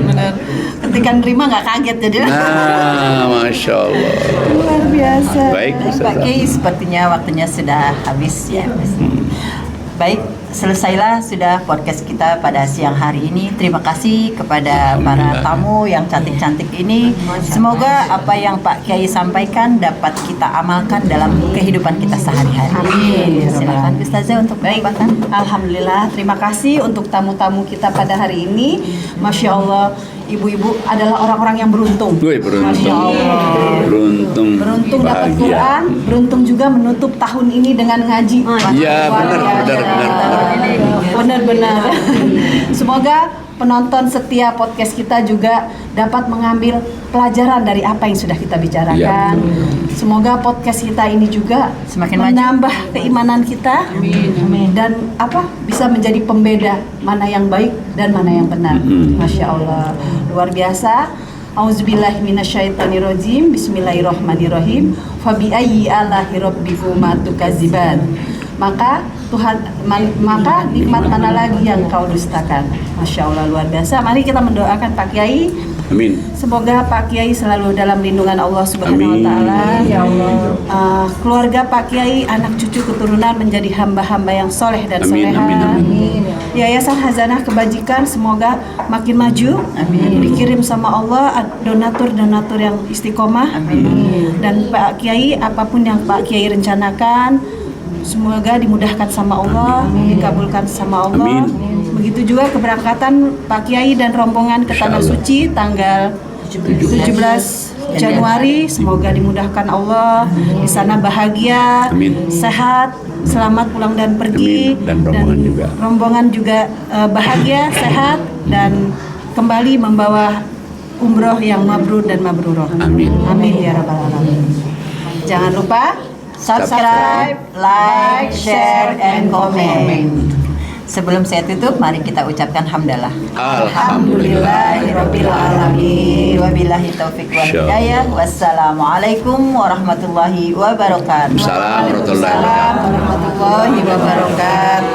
Ketika nerima nggak kaget jadi. Nah, Masya Allah. Luar biasa. Baik, Pak Ustazah. Kiai, sepertinya waktunya sudah habis ya. Baik, selesailah sudah podcast kita pada siang hari ini. Terima kasih kepada para tamu yang cantik-cantik ini. Semoga apa yang Pak Kiai sampaikan dapat kita amalkan dalam kehidupan kita sehari-hari. Amin. Silakan Ustazah untuk menambahkan. Alhamdulillah, terima kasih untuk tamu-tamu kita pada hari ini. Masya Allah, ibu-ibu adalah orang-orang yang beruntung. Woi, beruntung. Masya Allah. Beruntung dapat bahagia. Quran, beruntung juga menutup tahun ini dengan ngaji. Iya, Luar benar. biasa. Benar. Semoga penonton setia podcast kita juga dapat mengambil pelajaran dari apa yang sudah kita bicarakan. Semoga podcast kita ini juga Semakin maju. menambah keimanan kita. Amin. Dan bisa menjadi pembeda mana yang baik dan mana yang benar. Masya Allah, luar biasa. Auzubillahi minasyaitonirrajim. Bismillahirrahmanirrahim. Fabi ayyi alahi rabbikuma tukadziban. Maka nikmat mana lagi yang kau dustakan. Masya Allah, luar biasa. Mari kita mendoakan Pak Kiai. Amin. Semoga Pak Kiai selalu dalam lindungan Allah Subhanahu wa taala. Ya Allah. Keluarga Pak Kiai, anak cucu keturunan menjadi hamba-hamba yang soleh dan soleha. Amin. Yayasan Hazanah Kebajikan semoga makin maju. Amin. Dikirim sama Allah donatur-donatur yang istiqomah. Amin. Dan Pak Kiai, apapun yang Pak Kiai rencanakan, semoga dimudahkan sama Allah, dikabulkan sama Allah. Begitu juga keberangkatan Pak Kiai dan rombongan ke Tanah Suci tanggal 17 Januari, semoga dimudahkan Allah, di sana bahagia, sehat, selamat pulang dan pergi. Amin. Dan rombongan juga bahagia, sehat, dan kembali membawa umroh yang mabrur dan mabrurah. Amin. Amin ya rabbal alamin. Jangan lupa Subscribe, like, share, and comment. Sebelum saya tutup, mari kita ucapkan hamdalah. Alhamdulillahirabbil alamin. Wabillahi taufiq wal hidayah. Wassalamualaikum warahmatullahi wabarakatuh. Waalaikumsalam warahmatullahi wabarakatuh. Warahmatullahi wabarakatuh.